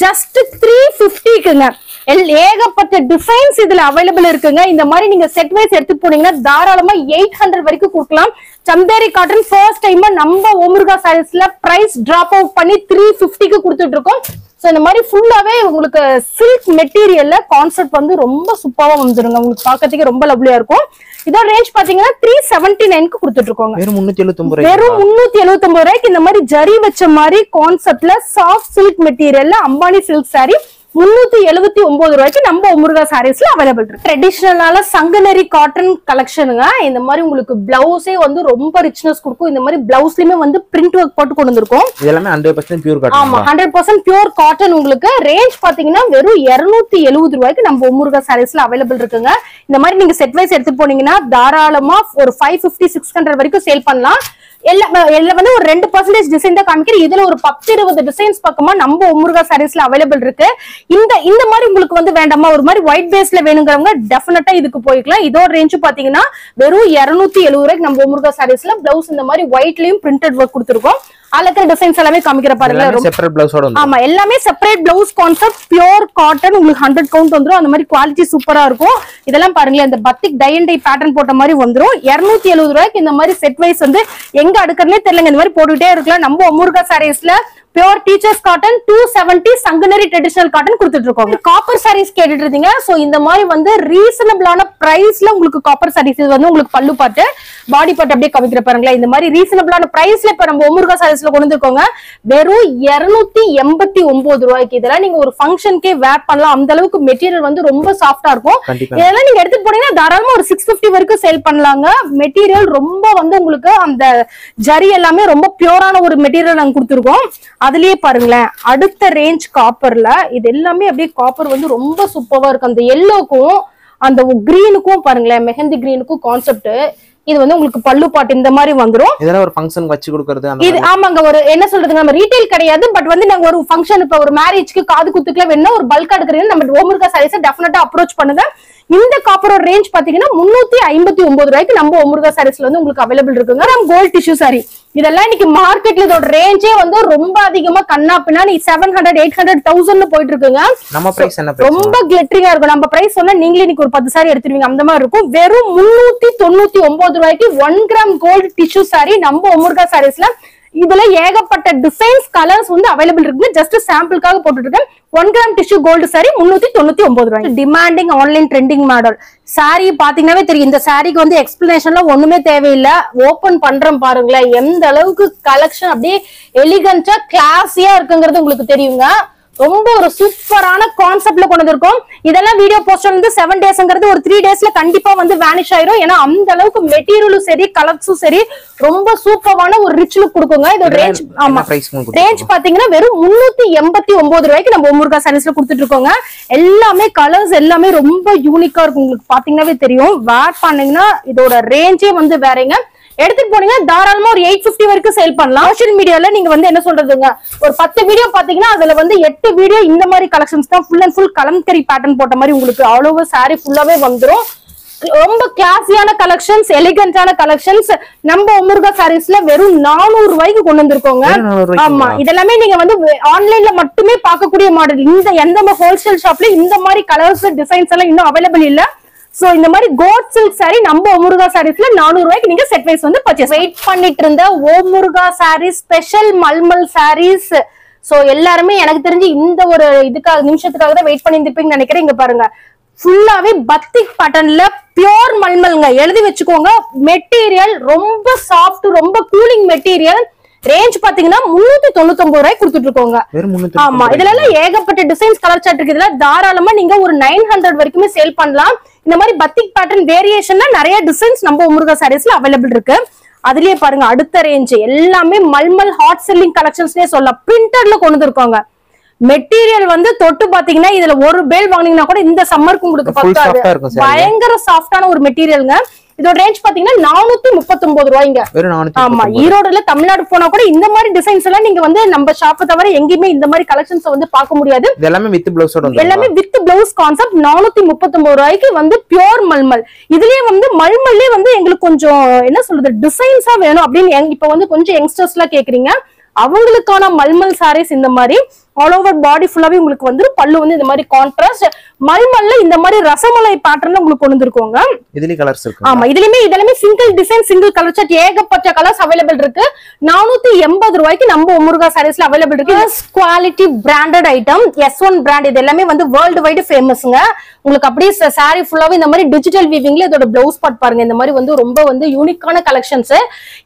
Speaker 1: ஜஸ்ட் 350க்குங்க. ஏகப்பட்ட டிசைன்ஸ் இதுல அவைலபிள் இருக்குங்க. இந்த மாதிரி நீங்க செட் வைஸ் எடுத்து போனீங்கன்னா தாராளமா 800 வரைக்கும் கொடுக்கலாம். சந்தேரி காட்டன் ஃபர்ஸ்ட் டைம் நம்ம ஒமுர்கா சாரீஸ்ல பிரைஸ் டிராப் அவுட் பண்ணி 350க்கு கொடுத்துட்டு இருக்கோம். சோ இந்த மாதிரி ஃபுல்லாவே உங்களுக்கு சில்க் மெட்டீரியல்ல கான்செப்ட் வந்து ரொம்ப சூப்பரா வந்துருங்க. உங்களுக்கு பார்க்கிறதுக்கு ரொம்ப லவ்லியா இருக்கும். இதோட ரேஞ்ச் பாத்தீங்கன்னா 379க்கு கொடுத்துட்டு இருக்கோங்க.
Speaker 2: வெறும் 379
Speaker 1: வெறும் 379 ரூபாய்க்கு இந்த மாதிரி ஜரி வச்ச மாதிரி கான்செப்ட்ல சாஃப்ட் சில்க் மெட்டீரியல்ல அம்பானி சில்க் சாரி 379 ரூபாய்க்கு நம்ம ஒமுர்கா சாரீஸ்ல அவைலபிள் இருக்கு. ட்ரெடிஷனலான சங்கனரி காட்டன் கலெக்ஷனுங்க. இந்த மாதிரி உங்களுக்கு பிளவுஸே வந்து ரொம்ப ரிச்னஸ் கொடுக்கும். இந்த மாதிரி பிளவுஸ்லயுமே வந்து பிரிண்ட் ஒர்க் போட்டு கொண்டு வந்திருக்கோம்.
Speaker 2: இதெல்லாம் 100% பியூர் காட்டன்.
Speaker 1: ஆமா 100% பியூர் காட்டன். உங்களுக்கு ரேஞ்ச் பாத்தீங்கன்னா வெறும் 270 ரூபாய்க்கு நம்ம ஒமுர்கா சாரீஸ்ல அவைலபிள் இருக்குங்க. இந்த மாதிரி நீங்க செட் வைஸ் எடுத்து போனீங்கன்னா தாராளமா ஒரு 550-600 வரைக்கும் சேல் பண்ணலாம். எல்லாம் வந்து ஒரு 2% டிசைன் தான் காமிக்கிறேன். இதுல ஒரு 10-20 டிசைன்ஸ் பக்கமா நம்ம ஒமுர்கா சாரீஸ்ல அவைலபிள் இருக்கு. இந்த மாதிரி உங்களுக்கு வந்து வேண்டாமா, ஒரு மாதிரி ஒயிட் பேஸ்ல வேணுங்கிறவங்க டெஃபினட்டா இதுக்கு போய்க்கலாம். இதோட ரேஞ்ச் பாத்தீங்கன்னா வெறும் 270 ரூபாய்க்கு நம்ம ஒமுர்கா சாரீஸ்ல பிளவுஸ் இந்த மாதிரி ஒயிட்லயும் பிரிண்டட் ஒர்க் கொடுத்துருக்கோம். அலக்கிற டிசைன்ஸ் எல்லாமே காமிக்கிற பாருங்க.
Speaker 2: செப்பரேட் பிளவுஸோட வந்து
Speaker 1: ஆமா எல்லாமே separate blouse concept pure cotton. உங்களுக்கு 100 கவுண்ட் வந்துரும். அந்த மாதிரி குவாலிட்டி சூப்பரா இருக்கும். இதெல்லாம் பாருங்களேன், இந்த பத்திக் டை அண்ட் டை பேட்டர்ன் போட்ட மாதிரி வந்துரும். 270 ரூபாய்க்கு இந்த மாதிரி செட் வைஸ் வந்து எங்க அடுக்கறனே தெரியலங்க. இந்த மாதிரி போட்டுட்டே இருக்கலாம். நம்ம ஒமுர்கா சாரீஸ்ல pure teachers cotton 270 Sanganeri traditional cotton கொடுத்துட்டு இருக்கோம். காப்பர் சாரீஸ் கேட்டுட்டு இருந்தீங்க. சோ இந்த மாதிரி வந்து ரீசனபிளான பிரைஸ்ல உங்களுக்கு காப்பர் சாரீஸ் வந்து உங்களுக்கு பல்லு பாட்டு பாடி பாட்டு அப்படியே கவிக்கிற பாருங்களேன். இந்த மாதிரி ரீசனபிளான பிரைஸ்ல இப்ப நம்ம ஒமுர்கா சாரீஸ்ல கொண்டு வந்திருக்கோங்க. வெறும் 289 ரூபாய்க்கு இதெல்லாம் நீங்க ஒரு ஃபங்க்ஷனுக்கே வேர் பண்ணலாம். அந்த அளவுக்கு மெட்டீரியல் வந்து ரொம்ப சாஃப்டா இருக்கும். இதெல்லாம் நீங்க எடுத்துட்டு போனீங்கன்னா தாராளமா ஒரு 650 வரைக்கும் சேல் பண்ணலாங்க. மெட்டீரியல் ரொம்ப வந்து உங்களுக்கு அந்த ஜரி எல்லாமே ரொம்ப பியூரான ஒரு மெட்டீரியல் நாங்க கொடுத்துருக்கோம். அதுலயே பாருங்களேன் அடுத்த ரேஞ்ச் காப்பர்ல இது எல்லாமே அப்படியே காப்பர் வந்து ரொம்ப சூப்பரா இருக்கு. அந்த எல்லோக்கும் அந்த கிரீனுக்கும் பாருங்களேன், மெஹந்தி கிரீனுக்கும் கான்செப்ட். இது வந்து உங்களுக்கு பல்லு பாட்டு இந்த மாதிரி வந்துரும்.
Speaker 2: இதெல்லாம் ஒரு ஃபங்க்ஷன் வச்சு கொடுக்கிறது.
Speaker 1: இது ஆமாங்க, ஒரு என்ன சொல்றதுங்க, நம்ம ரீட்டைல் கிடையாது. பட் வந்து நாங்க ஒரு ஃபங்க்ஷன் இப்ப ஒரு மேரேஜ்க்கு காது குத்துக்குலாம் வேணும் ஒரு பல்கா எடுக்கிறீங்க நம்ம ஒமுர்கா சாரீஸை டெஃபினட்டா அப்ரோச் பண்ணுங்க. இந்த காப்பரோட ரேஞ்ச் பாத்தீங்கன்னா 359 ரூபாய்க்கு நம்ம ஒமுர்கா சாரீஸ்ல வந்து உங்களுக்கு அவைலபிள் இருக்குங்க. நம்ம கோல்ட் டிஷ்யூ சாரி இதெல்லாம் இன்னைக்கு மார்க்கெட்ல இதோட ரேஞ்சே வந்து ரொம்ப அதிகமா கண்ணா பின்னா 700, 800, 1000 போயிட்டு இருக்குங்க.
Speaker 2: நம்ம பிரைஸ் என்ன?
Speaker 1: ரொம்ப கிளிட்டரிங்கா இருக்கும். நம்ம பிரைஸ் சொன்னா நீங்களே இன்னைக்கு ஒரு 10 சாரி எடுத்துருவீங்க அந்த மாதிரி இருக்கும். வெறும் 399 ரூபாய்க்கு 1 கிராம் கோல்டு டிஷ்யூ சாரி நம்ம ஒமுர்கா சாரீஸ்ல. இதுல ஏகப்பட்ட டிசைன்ஸ் கலர்ஸ் வந்து அவைலபிள் இருக்கு. ஜஸ்ட் சாம்பிளுக்காக போட்டுட்டு இருக்கேன். 1 கிராம் டிஷ்யூ கோல்டு சாரி 399 ரூபாய். Demanding online trending model sari பாத்தீங்கன்னாவே தெரியும். இந்த சாரிக்கு வந்து எக்ஸ்பிளனேஷன்ல ஒண்ணுமே தேவையில்லை. ஓபன் பண்றோம் பாருங்களேன், எந்த அளவுக்கு கலெக்ஷன் அப்படியே எலிகண்டா கிளாஸியா இருக்குங்கிறது உங்களுக்கு தெரியுங்க. ரொம்ப ஒரு சூப்பரான கான்செப்ட்ல கொண்டு வந்திருக்கோம். இதெல்லாம் வீடியோ போஸ்ட் வந்து 7 டேஸ்ங்கிறது ஒரு 3 டேஸ்ல கண்டிப்பா வந்து வேனிஷ் ஆயிரும். ஏன்னா அந்த அளவுக்கு மெட்டீரியலும் சரி கலர்ஸும் சரி ரொம்ப சூப்பரான ஒரு ரிச் லுக் கொடுக்குங்க. இதோட ரேஞ்ச் ஆமா ரேஞ்ச் பாத்தீங்கன்னா வெறும் 389 ரூபாய்க்கு நம்ம ஒமுர்கா சாரீஸ்ல கொடுத்துட்டு இருக்கோங்க. எல்லாமே கலர்ஸ் எல்லாமே ரொம்ப யூனிக்கா இருக்கும். உங்களுக்கு பாத்தீங்கன்னாவே தெரியும். வேர் பண்ணீங்கன்னா இதோட ரேஞ்சே வந்து வேறங்க. எடுத்துட்டு போனீங்க தாராளமா ஒரு 850 வரைக்கும் சேல் பண்ணலாம். சோஷியல் மீடியால நீங்க வந்து என்ன சொல்றதுங்க, ஒரு 10 வீடியோ பாத்தீங்கன்னா அதுல வந்து 8 வீடியோ இந்த மாதிரி கலெக்ஷன்ஸ் தான். Full and full kalamkari pattern போட்ட மாதிரி உங்களுக்கு ஆல் ஓவர் சாரி ஃபுல்லாவே வந்துரும். ரொம்ப கிளாஸியான கலெக்ஷன்ஸ், எலிகண்டான கலெக்ஷன்ஸ் நம்ம ஒமுர்கா சாரீஸ்ல வெறும் 400 ரூபாய்க்கு கொண்டு வந்திருக்கோங்க. ஆமா இதெல்லாமே நீங்க வந்து ஆன்லைன்ல மட்டுமே பார்க்கக்கூடிய மாடல். இந்த எந்த ஹோல்சேல் ஷாப்ல இந்த மாதிரி கலர்ஸ் டிசைன்ஸ் எல்லாம் இன்னும் அவைலபிள் இல்ல. சோ இந்த மாதிரி கோட் சில்க் சாரி நம்ம ஒமுர்கா சாரீஸ்ல 400 ரூபாய்க்கு நீங்க செட் வைஸ் வந்து பர்ச்சேஸ். வெயிட் பண்ணிட்டு இருந்த ஒமுர்கா சாரீஸ் ஸ்பெஷல் மல்மல் சாரீஸ். சோ எல்லாருமே எனக்கு தெரிஞ்சு இந்த ஒரு இதுக்காக நிமிஷத்துக்காக தான் வெயிட் பண்ணி இருப்பீங்கன்னு நினைக்கிறேன். இங்க பாருங்க ஃபுல்லாவே பத்திக் பேட்டர்ன்ல பியூர் மல்மல்ங்க. எழுதி வச்சுக்கோங்க. மெட்டீரியல் ரொம்ப சாஃப்ட், ரொம்ப கூலிங் மெட்டீரியல். ரேஞ்ச் பாத்தீங்கன்னா 399 ரூபாய் கொடுத்துட்டு இருக்கோங்க. ஆமா இதுல எல்லாம் ஏகப்பட்ட டிசைன்ஸ் கலர் சார்ட் இருக்கு. இதுல தாராளமா நீங்க ஒரு 900 வரைக்குமே சேல் பண்ணலாம். இந்த மாதிரி பத்திக் பேட்டர்ன் வேரியேஷன்ல நிறைய டிசைன்ஸ் நம்ம ஒமுர்கா சாரீஸ்ல அவைலபிள் இருக்கு. அதுலயே பாருங்க அடுத்த ரேஞ்ச் எல்லாமே மல்மல் ஹாட் செல்லிங் கலெக்ஷன்ஸ்லயே சொல்லலாம். பிரிண்டர்ல கொண்டு வந்திருக்காங்க. மெட்டீரியல் வந்து தொட்டு பாத்தீங்கன்னா இதுல ஒரு பேல் வாங்குனீங்கன்னா கூட இந்த சம்மருக்கு உங்களுக்கு பத்தாது. பயங்கர சாஃப்டான ஒரு மெட்டீரியல்ங்க. இதோட ரேஞ்ச் பாத்தீங்கன்னா 439 ரூபாய்ங்க. ஆமா, ஈரோடுல தமிழ்நாடு போனா கூட இந்த மாதிரி டிசைன்ஸ் எல்லாம் நீங்க வந்து நம்ம ஷாப்பை தவிர எங்கேயுமே இந்த மாதிரி கலெக்ஷன்ஸ் வந்து பார்க்க முடியாது.
Speaker 2: எல்லாமே வித் பிளவுஸோட வந்து
Speaker 1: எல்லாமே வித் பிளவுஸ் கான்செப்ட் 439 ரூபாய்க்கு வந்து பியூர் மல்மல். இதுலயே வந்து மல்மல்லே வந்து எங்களுக்கு கொஞ்சம் என்ன சொல்றது டிசைன்ஸா வேணும் அப்படின்னு இப்ப வந்து கொஞ்சம் யங்ஸ்டர்ஸ் எல்லாம் கேக்குறீங்க. அவங்களுக்கான மல்மல் சாரீஸ் இந்த மாதிரி ஆல் ஓவர் பாடி ஃபுல்லாவே உங்களுக்கு வந்து பல்லு வந்து இந்த மாதிரி கான்ட்ராஸ்ட் மல்மல்ல இந்த மாதிரி ரசமலை பேட்டர்ன்ல உங்களுக்கு கொண்டு வந்திருக்கோங்க.
Speaker 2: இதுலயே கலர்ஸ் இருக்கு.
Speaker 1: ஆமா, இதெல்லாமே single design single colour chart ஏகப்பட்ட கலர்ஸ் அவைலபிள் இருக்கு. 480 ரூபாய்க்கு நம்ம முருகா சாரீஸ்ல அவைலபிள் இருக்கு. Quality branded item S1 brand. இது எல்லாமே வந்து வேர்ல்டு வைடு ஃபேமஸ்ங்க. உங்களுக்கு அப்படியே சாரி ஃபுல்லாவே இந்த மாதிரி டிஜிட்டல் வீவிங்ல இதோட பிளவுஸ் பார்ட் பாருங்க. இந்த மாதிரி வந்து ரொம்ப வந்து யூனிக்கான கலெக்ஷன்ஸ்.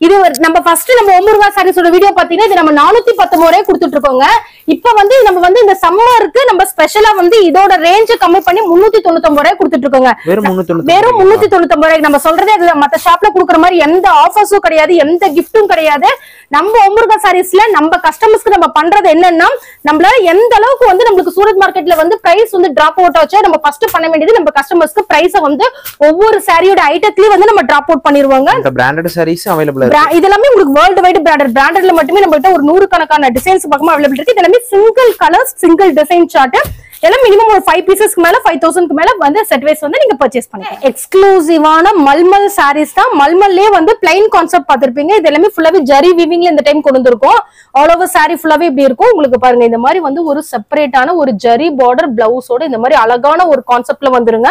Speaker 1: இது நம்ம ஃபர்ஸ்ட் நம்ம முருகா சாரீஸோட வீடியோ பாத்தீங்கன்னா இது நம்ம 419 ரூபாய் கொடுத்துட்டு இருக்கோங்க. இப்ப வந்து நம்ம வந்து இந்த சம்மருக்கு நம்ம ஸ்பெஷலா வந்து இதோட ரேஞ்ச் கம்மி பண்ணி 399 ரூபாய் கொடுத்துட்டு இருக்கோங்க. வெறும் 399 ரூபாய். நம்ம சொல்றதே அது மத்த ஷாப்ல குடுக்குற மாதிரி எந்த ஆஃபர்ஸும் கிடையாது, எந்த கிஃப்டும் கிடையாது. நம்ம முருகா சாரீஸ்ல நம்ம கஸ்டமர்ஸ்க்கு நம்ம பண்றது என்னன்னா நம்மளால எந்த அளவுக்கு வந்து நம்மளுக்கு சூரத் மார்க்கெட்ல வந்து பிரைஸ் வந்து டிராப் அவுட் ஆச்சு நம்ம ஃபர்ஸ்ட் பண்ண வேண்டியது நம்ம கஸ்டமர்ஸ்க்கு பிரைஸ வந்து ஒவ்வொரு சாரியோட ஐட்டத்திலயும் வந்து நம்ம டிராப் அவுட் பண்ணிடுவாங்க.
Speaker 2: இந்த பிராண்டட் சாரீஸ் அவைலபிள் இருக்கு.
Speaker 1: இதெல்லாம் உங்களுக்கு வேர்ல்டு வைடு பிராண்டட்ல மட்டுமே நம்ம கிட்ட ஒரு 100 கணக்கான டிசைன்ஸ் பக்கமா அவைலபிள் இருக்கு. இதெல்லாம் single colours single design chart. எல்லாம் மினிமம் ஒரு 5 பீசஸ்க்கு மேல 5000க்கு மேல வந்து செட் வைஸ் வந்து நீங்க பர்ச்சேஸ் பண்ணிக்கலாம். எக்ஸ்க்ளூசிவான மல்மல் சாரீஸ் தான். மல்மல்லே வந்து பிளைன் கான்செப்ட் பாத்திருப்பீங்க. இது எல்லாமே ஃபுல்லாவே ஜரி வீவிங்ல இந்த டைம் கொண்டு வந்திருக்கோம். ஆல் ஓவர் சாரி ஃபுல்லாவே இப்படி இருக்கும். உங்களுக்கு பாருங்க இந்த மாதிரி வந்து ஒரு செப்பரேட்டான ஒரு ஜரி பார்டர் பிளவுஸோட இந்த மாதிரி அழகான ஒரு கான்செப்ட்ல வந்துருங்க.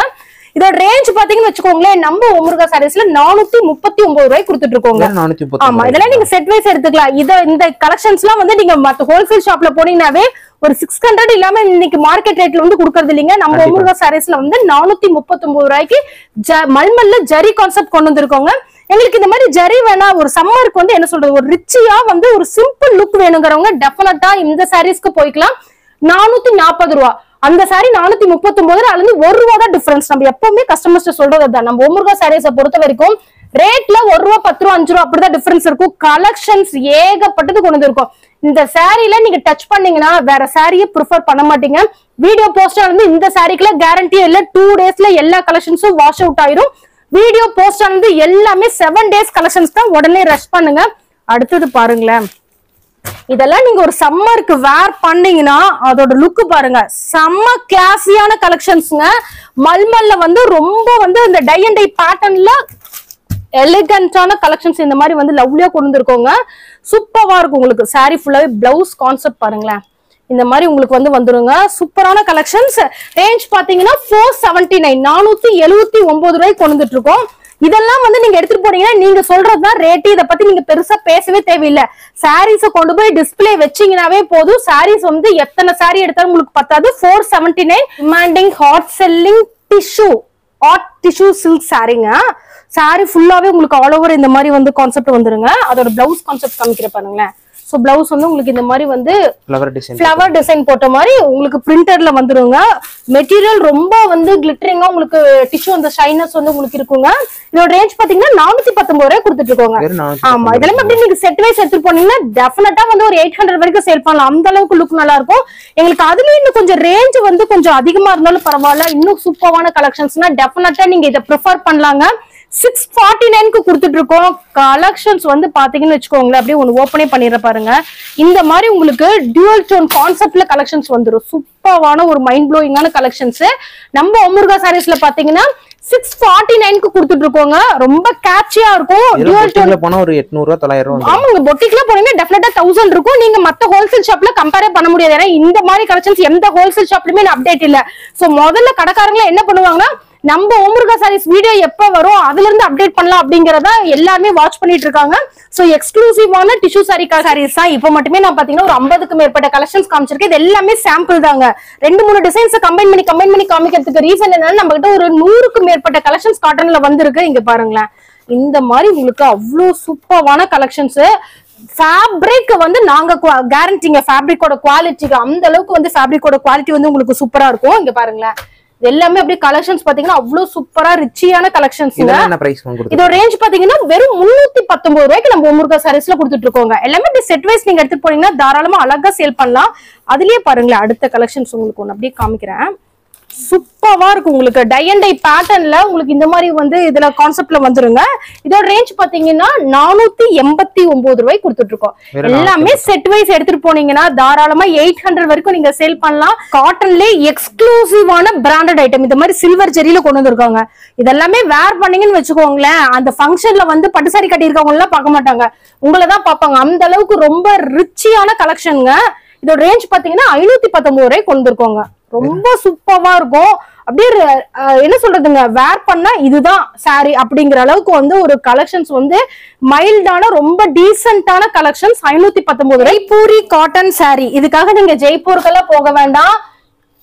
Speaker 1: இதோட ரேஞ்ச் பாத்தீங்கன்னு வச்சுக்கோங்களேன், நம்ம முருகா சாரீஸ்ல 439 ரூபாய் கொடுத்துட்டு இருக்கோங்க. ஆமா, இதெல்லாம் நீங்க செட் வைஸ் எடுத்துக்கலாம். இந்த கலெக்ஷன்ஸ் எல்லாம் வந்து நீங்க மத்த ஹோல்சேல் ஷாப்ல போனீங்கன்னாவே ஒரு 600 இல்லாம இன்னைக்கு மார்க்கெட் ரேட்ல வந்து கொடுக்கறது இல்லைங்க. நம்ம முருகா சாரீஸ்ல வந்து 439 ரூபாய்க்கு மல்மல்ல ஜரி கான்செப்ட் கொண்டு வந்திருக்கோங்க. எங்களுக்கு இந்த மாதிரி ஜரி வேணா, ஒரு சம்மருக்கு வந்து என்ன சொல்றது ஒரு ரிச்சியா வந்து ஒரு சிம்பிள் லுக் வேணுங்கிறவங்க டெஃபினட்டா இந்த சாரீஸ்க்கு போய்க்கலாம். 440 ரூபாய். அந்த சாரி 439 அதுல 1 ரூபாய் தான் டிஃபரன்ஸ். நம்ம எப்பவுமே கஸ்டமர்ஸ் சொல்றதுதான். நம்ம முருகா சாரீஸை பொறுத்த வரைக்கும் ரேட்ல 1 ரூபாய் 10 ரூபாய் 5 ரூபாய் அப்படிதான் டிஃபரன்ஸ் இருக்கும். கலெக்ஷன்ஸ் ஏகப்பட்டது கொண்டு வந்திருக்கும். இந்த சாரில நீங்க டச் பண்ணீங்கன்னா வேற சாரியை ப்ரிஃபர் பண்ண மாட்டீங்க. வீடியோ போஸ்டா வந்து இந்த சாரிக்குள்ள கேரண்டி இல்ல. 2 டேஸ்ல எல்லா கலெக்ஷன்ஸும் வாஷ் அவுட் ஆயிரும். வீடியோ போஸ்டா வந்து எல்லாமே 7 டேஸ் கலெக்ஷன்ஸ் தான். உடனே ரஷ் பண்ணுங்க. அடுத்தது பாருங்களேன், இதெல்லாம் நீங்க ஒரு சம்மருக்கு வேர் பண்ணீங்கன்னா அதோட லுக் பாருங்க. செம்ம கிளாஸியான கலெக்ஷன்ஸ்ங்க. மல்மல்ல வந்து ரொம்ப வந்து இந்த டை அண்ட் டை பேட்டர்ன்ல எலிகன்டான கலெக்ஷன்ஸ் இந்த மாதிரி வந்து லவ்லியா கொண்டு வந்திருக்கோங்க. சூப்பரா இருக்கும். உங்களுக்கு சாரி ஃபுல்லாவே பிளவுஸ் கான்செப்ட் பாருங்களேன். இந்த மாதிரி உங்களுக்கு வந்து வந்துருங்க. சூப்பரான கலெக்ஷன்ஸ். ரேஞ்ச் பாத்தீங்கன்னா 479 479 ரூபாய்க்கு கொண்டு வந்துட்டு இருக்கோம். இதெல்லாம் வந்து நீங்க எடுத்துட்டு போனீங்கன்னா நீங்க சொல்றதுதான் ரேட்டு. இதை பத்தி நீங்க பெருசா பேசவே தேவையில்லை. சாரீஸ கொண்டு போய் டிஸ்பிளே வச்சீங்கன்னாவே போதும். சாரீஸ் வந்து எத்தனை சாரி எடுத்தாலும் உங்களுக்கு பத்தாது. 479. Demanding hot selling tissue hot tissue silk சாரீங்க. சாரி ஃபுல்லாவே உங்களுக்கு ஆல் ஓவர் இந்த மாதிரி வந்து கான்செப்ட் வந்துருங்க. அதோட பிளவுஸ் கான்செப்ட் காமிக்கிற பாருங்களேன். சோ பிளவுஸ் வந்து உங்களுக்கு இந்த மாதிரி வந்து ஃப்ளவர் டிசைன் போட்ட மாதிரி உங்களுக்கு பிரிண்டர்ல வந்துருங்க. மெட்டீரியல் ரொம்ப வந்து கிளிட்டரிங்கா உங்களுக்கு டிஷ்யூ அந்த ஷைனஸ் வந்து உங்களுக்கு இருக்குங்க. இதோட ரேஞ்ச் பாத்தீங்கன்னா 419 ரூபாய் கொடுத்துட்டு இருக்கோங்க. ஆமா, இதெல்லாம் அப்படி நீங்க செட் வைஸ் எடுத்து போனீங்கன்னா டெஃபினட்டா வந்து ஒரு 800 வரைக்கும் சேல் பண்ணலாம். அந்த அளவுக்கு லுக் நல்லா இருக்கும். எங்களுக்கு அதுலயும் இன்னும் கொஞ்சம் ரேஞ்ச் வந்து கொஞ்சம் அதிகமா இருந்தாலும் பரவாயில்ல. இன்னும் சூப்பரான கலெக்ஷன்ஸ்னா டெஃபினட்டா நீங்க இதை ப்ரிஃபர் பண்ணலாங்க. 649க்கு கொடுத்துட்டு இருக்கோம். கலெக்ஷன்ஸ் வந்து பாத்தீங்கன்னு வச்சுக்கோங்களேன், அப்படியே ஒன்னு ஓப்பனே பண்ணிடுற பாருங்க. இந்த மாதிரி உங்களுக்கு டியூவல் டோன் கான்செப்ட்ல கலெக்ஷன்ஸ் வந்துடும். சூப்பரான ஒரு மைண்ட் ப்ளோயிங்கான கலெக்ஷன்ஸ். நம்ம முருகா சாரீஸ்ல பாத்தீங்கன்னா 649க்கு கொடுத்துட்டு இருக்கோங்க. ரொம்ப கேட்சியா இருக்கும். டியூவல் டோன்ல போனா ஒரு 800 900. ஆமாங்க, பொட்டிக்ல போனீங்கன்னா டெஃபினட்டா 1000 இருக்கும். நீங்க மத்த ஹோல்சேல் ஷாப்ல கம்பேர் பண்ண முடியாது. ஏன்னா இந்த மாதிரி கலெக்ஷன்ஸ் எந்த ஹோல்சேல் ஷாப்லயுமே அப்டேட் இல்ல. சோ முதல்ல கடைக்காரங்க என்ன பண்ணுவாங்கன்னா நம்ம முருகா சாரீஸ் வீடியோ எப்ப வரும் அதுல இருந்து அப்டேட் பண்ணலாம் அப்படிங்கறத எல்லாருமே வாட்ச் பண்ணிட்டு இருக்காங்க. சோ எக்ஸ்க்ளூசிவான டிஷ்யூ சாரீஸ் தான் இப்ப மட்டுமே நான் பாத்தீங்கன்னா ஒரு 50க்கு மேற்பட்ட கலெக்ஷன்ஸ் காமிச்சிருக்கேன். இது எல்லாமே சாம்பிள் தாங்க. 2-3 டிசைன்ஸ் கம்பைன் பண்ணி காமிக்கிறதுக்கு ரீசன் என்னன்னா நம்ம கிட்ட ஒரு 100க்கு மேற்பட்ட கலெக்ஷன்ஸ் காட்டன்ல வந்திருக்கு. இங்க பாருங்களேன், இந்த மாதிரி உங்களுக்கு அவ்வளவு சூப்பரான கலெக்ஷன்ஸ். ஃபேப்ரிக் வந்து நாங்க கேரண்டிங்க. ஃபேப்ரிக்கோட குவாலிட்டிக்கு அந்த அளவுக்கு வந்து ஃபேப்ரிக்கோட குவாலிட்டி வந்து உங்களுக்கு சூப்பரா இருக்கும். இங்க பாருங்களேன், எல்லாமே அப்படியே கலெக்ஷன்ஸ் பாத்தீங்கன்னா அவ்வளவு சூப்பரா ரிச்சியான கலெக்ஷன்ஸ்.
Speaker 2: இதெல்லாம் என்ன பிரைஸ் கொடுத்துருக்கீங்க?
Speaker 1: இதோட ரேஞ்ச் பாத்தீங்கன்னா வெறும் 319 ரூபாய்க்கு நம்ம முருகா சாரீஸ்ல கொடுத்துட்டு இருக்கோங்க. எல்லாமே இப்படி செட் வைஸ் நீங்க எடுத்து போனீங்கன்னா தாராளமா அழகா சேல் பண்ணலாம். அதுலயே பாருங்களேன் அடுத்த கலெக்ஷன்ஸ் உங்களுக்கு ஒண்ணு அப்படியே காமிக்கிறேன். சூப்பரா இருக்கும் உங்களுக்கு டை அண்ட் டை பேட்டர்ன்ல உங்களுக்கு இந்த மாதிரி வந்து இதுல கான்செப்ட்ல வந்துருங்க. இதோட ரேஞ்ச் பாத்தீங்கன்னா 489 ரூபாய்க்கு கொடுத்துட்டு இருக்கோம். எல்லாமே செட் வைஸ் எடுத்துட்டு போனீங்கன்னா தாராளமா 800 வரைக்கும் நீங்க சேல் பண்ணலாம். காட்டன்ல எக்ஸ்க்ளூசிவான பிராண்டட் ஐட்டம் இந்த மாதிரி சில்வர் ஜெரியில கொண்டு வந்திருக்காங்க. இதெல்லாமே வேர் பண்ணீங்கன்னு வச்சுக்கோங்களேன், அந்த ஃபங்க்ஷன்ல வந்து பட்டு சாரி கட்டி இருக்கவங்க எல்லாம் பார்க்க மாட்டாங்க, உங்களதான் பார்ப்பாங்க. அந்த அளவுக்கு ரொம்ப ரிச்சியான கலெக்ஷனுங்க. இதோட ரேஞ்ச் பாத்தீங்கன்னா 519 ரூபாய்க்கு கொண்டு இருக்கோங்க. ரொம்ப சூப்பரா இருக்கும். அப்படியே என்ன சொல்றதுங்க, வேர் பண்ணா இதுதான் சாரி அப்படிங்கிற அளவுக்கு வந்து ஒரு கலெக்ஷன்ஸ் வந்து மைல்டான ரொம்ப டீசென்டான கலெக்ஷன்ஸ். 519 ரூபாய் பூரி காட்டன் சாரி. இதுக்காக நீங்க ஜெய்ப்பூருக்கெல்லாம் போக வேண்டாம்.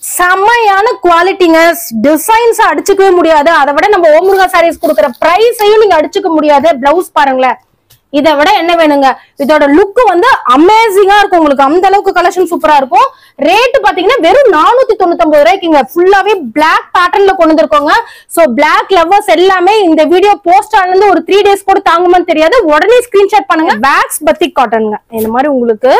Speaker 1: செம்மையான குவாலிட்டிங்க. டிசைன்ஸ் அடிச்சுக்கவே முடியாது. அதை விட நம்ம ஓம் முருகா சாரீஸ் கொடுக்குற பிரைஸையும் நீங்க அடிச்சுக்க முடியாது. பிளவுஸ் பாருங்களேன், இதை விட என்ன வேணுங்க. இதோட லுக் வந்து அமேசிங்கா இருக்கும் உங்களுக்கு. அந்த அளவுக்கு கலெக்ஷன் சூப்பரா இருக்கும். ரேட் பாத்தீங்கன்னா வெறும் 499 ரூபாய்க்குங்க. ஃபுல்லாவே பிளாக் பேட்டர்ன்ல கொண்டு வந்திருக்கோங்க. சோ பிளாக் லவர்ஸ் எல்லாமே இந்த வீடியோ போஸ்ட் ஆனது ஒரு 3 days கூட தாங்குமான்னு தெரியாது. உடனே ஸ்கிரீன்ஷாட் பண்ணுங்க. பேக்ஸ் பத்திக் காட்டனுங்க. இந்த மாதிரி உங்களுக்கு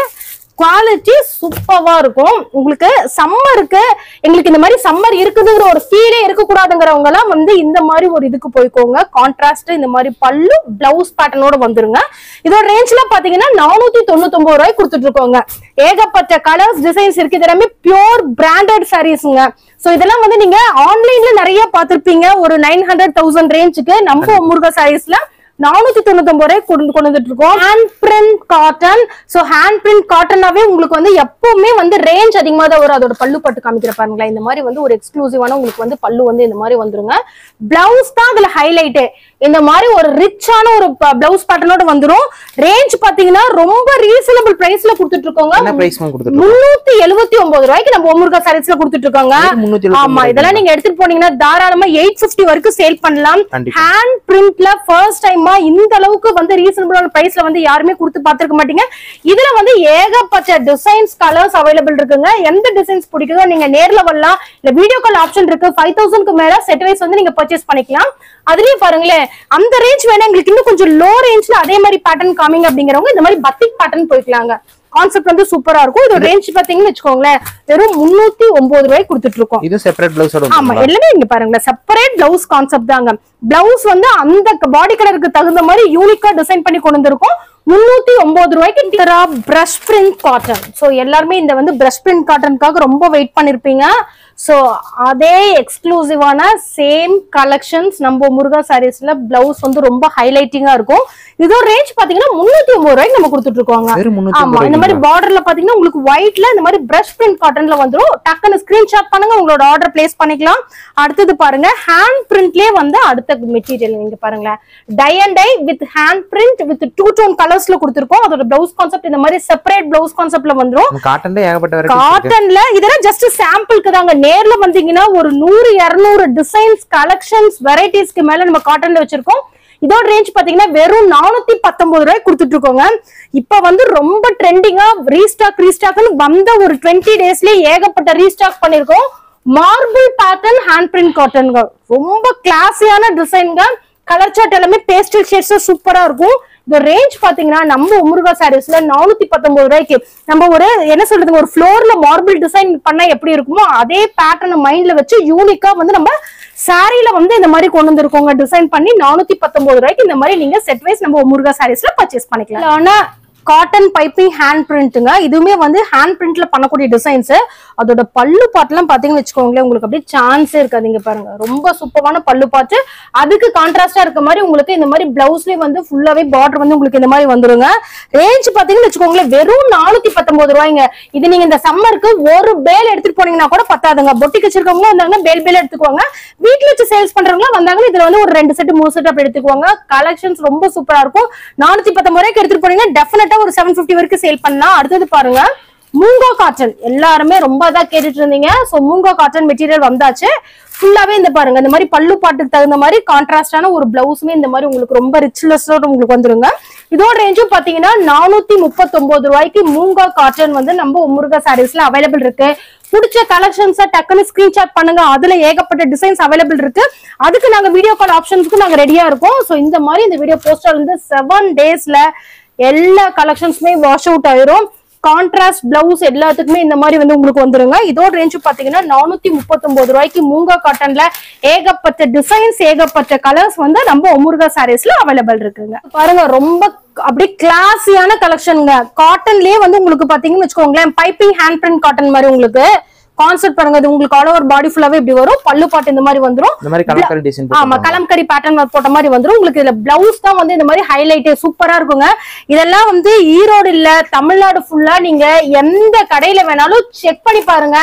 Speaker 1: குவாலிட்டி சூப்பரா இருக்கும். உங்களுக்கு சம்மருக்கு எங்களுக்கு இந்த மாதிரி சம்மர் இருக்குதுங்கிற ஒரு ஃபீலே இருக்க கூடாதுங்கிறவங்க எல்லாம் வந்து இந்த மாதிரி ஒரு இதுக்கு போய்க்கோங்க. கான்ட்ராஸ்ட் இந்த மாதிரி பல்லு பிளவுஸ் பேட்டர்னோட வந்துருங்க. இதோட ரேஞ்ச்ல பாத்தீங்கன்னா 499 ரூபாய் கொடுத்துட்டு இருக்கோங்க. ஏகப்பட்ட கலர்ஸ் டிசைன்ஸ் இருக்கு. இது எல்லாமே பியூர் பிராண்டட் சாரீஸ்ங்க. சோ இதெல்லாம் வந்து நீங்க ஆன்லைன்ல நிறைய பாத்திருப்பீங்க. ஒரு 900,000 ரேஞ்சுக்கு நம்ம முருகா சாரீஸ்ல 499 ரூபாய் கொண்டு வந்துட்டு இருக்கோம். Hand print cotton. So hand print காட்டனாவே உங்களுக்கு வந்து எப்பவுமே வந்து ரேஞ்ச் அதிகமா தான் வரும். அதோட பல்லு பட்டு காமிக்கிற பாருங்களா, இந்த மாதிரி வந்து ஒரு எக்ஸ்க்ளூசிவான உங்களுக்கு வந்து பல்லு வந்து இந்த மாதிரி வந்துருங்க. பிளவுஸ் தான் அதுல ஹைலைட். இந்த மாதிரி ஒரு ரிச்சான ஒரு பிளவுஸ் பேட்டர்னோட வந்துரும். ரேஞ்ச் பாத்தீங்கன்னா ரொம்ப ரீசனபிள் பிரைஸ்ல கொடுத்துட்டு இருக்கோங்க. 379 ரூபாய்க்கு நம்ம முருகா சாரீஸ்ல கொடுத்துட்டு இருக்கோங்க. ஆமா, இதெல்லாம் நீங்க எடுத்துட்டு போனீங்கன்னா தாராளமா 850 வரைக்கும் சேல் பண்ணலாம். ஹேண்ட் பிரிண்ட்ல ஃபர்ஸ்ட் டைம் இந்த அளவுக்கு வந்து ரீசனபிளான பிரைஸ்ல வந்து யாருமே கொடுத்து பாத்துக்க மாட்டீங்க. இதுல வந்து ஏகப்பட்ட டிசைன்ஸ் கலர்ஸ் அவைலபிள் இருக்குங்க. எந்த டிசைன்ஸ் பிடிக்குதோ நீங்க நேர்ல வரலாம். இல்ல வீடியோ கால் ஆப்ஷன் இருக்கு. 5000க்கு மேல செட் வைஸ் வந்து நீங்க பர்ச்சேஸ் பண்ணிக்கலாம். அதுலயும் பாருங்களேன், அந்த ரேஞ்ச் வேணா எங்களுக்கு இன்னும் கொஞ்சம் லோ ரேஞ்ச்ல அதே மாதிரி பேட்டர்ன் காமிங்க அப்படிங்கிறவங்க இந்த மாதிரி பத்திக் பேட்டர்ன் போய்க்கலாங்க. கான்செப்ட் வந்து சூப்பரா இருக்கும். இதோட ரேஞ்ச் பாத்தீங்கன்னு வச்சுக்கோங்களேன், வெறும் 309 ரூபாய் கொடுத்துட்டு இருக்கோம்.
Speaker 2: இது செப்பரேட் பிளவுஸ்.
Speaker 1: ஆமா, எல்லாமே இங்க பாருங்க செப்பரேட் பிளவுஸ் கான்செப்ட் தாங்க. பிளவுஸ் வந்து அந்த பாடி கலருக்கு தகுந்த மாதிரி யூனிக்கா டிசைன் பண்ணி கொண்டு வந்திருக்கோம். 309 ரூபாய்க்கு பிரஷ் பிரிண்ட் காட்டன். சோ எல்லாருமே இந்த வந்து பிரஷ் பிரிண்ட் காட்டனுக்காக ரொம்ப வெயிட் பண்ணிருப்பீங்க. சோ அதே எக்ஸ்க்ளூசிவான சேம் கலெக்ஷன்ஸ் நம்ம முருகா சாரீஸ்ல பிளவுஸ் வந்து ரொம்ப ஹைலைட்டிங்கா இருக்கும். இதோட ரேஞ்ச் பாத்தீங்கன்னா 309 ரூபாய்க்கு நம்ம கொடுத்துட்டு இருக்கோங்க. ஆமா, இந்த மாதிரி பார்டர்ல பாத்தீங்கன்னா உங்களுக்கு ஒயிட்ல இந்த மாதிரி பிரஷ் பிரிண்ட் காட்டன்ல வந்துரும். டக்குன்னு ஸ்கிரீன்ஷாட் பண்ணுங்க, உங்களோட ஆர்டர் பிளேஸ் பண்ணிக்கலாம். அடுத்தது பாருங்க, ஹேண்ட் பிரிண்ட்லயே வந்து அடுத்த மெட்டீரியல் நீங்க பாருங்களேன், tie and dye with hand print with 2 tone கலர்ஸ்ல கொடுத்திருக்கோம். அதோட பிளவுஸ் கான்செப்ட் இந்த மாதிரி செப்பரேட் பிளவுஸ் கான்செப்ட்ல வந்துரும். காட்டன்ல இதெல்லாம் ஜஸ்ட் சாம்பிளுக்கு தாங்க. நேர்ல வந்தீங்கன்னா ஒரு 100-200 டிசைன்ஸ் கலெக்ஷன்ஸ் வெரைட்டிஸ்க்கு மேல நம்ம காட்டன்ல வச்சிருக்கோம். இதோட ரேஞ்ச் பாத்தீங்கன்னா வெறும் 419 ரூபாய் கொடுத்துட்டு இருக்கோங்க. இப்ப வந்து ரொம்ப ட்ரெண்டிங்கா ரீஸ்டாக்னு வந்த ஒரு 20 டேஸ்லயே ஏகப்பட்ட ரீஸ்டாக் பண்ணிருக்கோம். மார்பிள் பேட்டர்ன் ஹேண்ட் பிரிண்ட் காட்டன்ங்க. ரொம்ப கிளாஸியான டிசைன்ங்க. கலர் சார்ட் எல்லாமே பேஸ்டல் ஷேட்ஸ் சூப்பரா இருக்கும். இந்த ரேஞ்ச் பாத்தீங்கன்னா நம்ம முருகா சாரீஸ்ல 419 ரூபாய்க்கு நம்ம ஒரு என்ன சொல்றதுங்க, ஒரு ஃப்ளோர்ல மார்பிள் டிசைன் பண்ணா எப்படி இருக்குமோ அதே பேட்டர்ன் மைண்ட்ல வச்சு யூனிக்கா வந்து நம்ம சாரியில வந்து இந்த மாதிரி கொண்டு வந்திருக்கோங்க. டிசைன் பண்ணி 419 ரூபாய்க்கு இந்த மாதிரி நீங்க செட் வைஸ் நம்ம முருகா சாரீஸ்ல பர்ச்சேஸ் பண்ணிக்கலாம். ஆனா காட்டன் பைப்பிங் ஹேண்ட் பிரிண்ட்ங்க. இதுவுமே வந்து ஹேண்ட் பிரிண்ட்ல பண்ணக்கூடிய டிசைன்ஸ். அதோட பல்லு பாட்டுலாம் பாத்தீங்கன்னு வச்சுக்கோங்களேன், உங்களுக்கு அப்படியே சான்ஸே இருக்காது. இங்க பாருங்க, ரொம்ப சூப்பரான பல்லு பாட்டு. அதுக்கு கான்ட்ராஸ்டா இருக்க மாதிரி உங்களுக்கு இந்த மாதிரி பிளவுஸ்லயே வந்து ஃபுல்லாவே பார்டர் வந்து உங்களுக்கு இந்த மாதிரி வந்துருங்க. ரேஞ்ச் பாத்தீங்கன்னு வச்சுக்கோங்களேன், வெறும் 419 ரூபாய்ங்க. இது நீங்க இந்த சம்மருக்கு ஒரு பேல் எடுத்துட்டு போனீங்கன்னா கூட பத்தாதுங்க. பொட்டிக்கு வச்சிருக்கவங்க வந்தாங்கன்னா பேல் எடுத்துக்குவாங்க. வீட்டுல வச்சு சேல்ஸ் பண்றவங்க வந்தாங்கன்னா இதுல வந்து ஒரு 2 செட் 3 செட் அப்படி எடுத்துக்குவாங்க. கலெக்ஷன்ஸ் ரொம்ப சூப்பரா இருக்கும். 419 ரூபாய்க்கு எடுத்துட்டு போனீங்கன்னா டெஃபினட்டா ஒரு 750 வரைக்கும் சேல் பண்ணலாம். அடுத்தது பாருங்க, மூங்கோ காட்டன் எல்லாருமே ரொம்ப தான் கேட்டுட்டு இருந்தீங்க. சோ மூங்கோ காட்டன் மெட்டீரியல் வந்தாச்சு. ஃபுல்லாவே இந்த பாருங்க, இந்த மாதிரி பல்லு பாட்டுக்கு தகுந்த மாதிரி கான்ட்ராஸ்டான ஒரு பிளவுஸுமே இந்த மாதிரி உங்களுக்கு ரொம்ப ரிச்லெஸ்ஸோட உங்களுக்கு வந்துருங்க. இதோட ரேஞ்சும் பாத்தீங்கன்னா 439 ரூபாய்க்கு மூங்கா காட்டன் வந்து நம்ம முருகா சாரீஸ்ல அவைலபிள் இருக்கு. பிடிச்ச கலெக்ஷன்ஸ் டக்குன்னு ஸ்கிரீன்ஷாட் பண்ணுங்க. அதுல ஏகப்பட்ட டிசைன்ஸ் அவைலபிள் இருக்கு. அதுக்கு நாங்க வீடியோ கால் ஆப்ஷன்ஸ்க்கு நாங்க ரெடியா இருக்கோம். சோ இந்த மாதிரி இந்த வீடியோ போஸ்டர் வந்து 7 டேஸ்ல எல்லா கலெக்ஷன்ஸுமே வாஷ் அவுட் ஆயிரும். கான்ட்ராஸ்ட் பிளவுஸ் எல்லாத்துக்குமே இந்த மாதிரி வந்து உங்களுக்கு வந்துருங்க. இதோட ரேஞ்ச் பாத்தீங்கன்னா 439 ரூபாய்க்கு மூங்கா காட்டன்ல ஏகப்பட்ட டிசைன்ஸ் ஏகப்பட்ட கலர்ஸ் வந்து நம்ம முருகா சாரீஸ்ல அவைலபிள் இருக்குங்க. பாருங்க ரொம்ப அப்படியே கிளாஸியான கலெக்ஷனுங்க. காட்டன்லயே வந்து உங்களுக்கு பாத்தீங்கன்னு வச்சுக்கோங்களேன், பைப்பிங் ஹேண்ட் பிரிண்ட் காட்டன் மாதிரி உங்களுக்கு கான்செப்ட் பாருங்க. இது உங்களுக்கு ஆல் ஓவர் பாடி ஃபுல்லாவே இப்படி வரும். பல்லு பாட்டு இந்த மாதிரி வந்துரும்.
Speaker 2: இந்த மாதிரி கலம்கரி டிசைன்
Speaker 1: ஆமா கலம்கரி பேட்டர்ன் போட்ட மாதிரி வந்துரும். உங்களுக்கு இதுல பிளவுஸ் தான் வந்து இந்த மாதிரி ஹைலைட் சூப்பரா இருக்குங்க. இதெல்லாம் வந்து ஈரோடு இல்ல தமிழ்நாடு ஃபுல்லா நீங்க எந்த கடையில வேணாலும் செக் பண்ணி பாருங்க.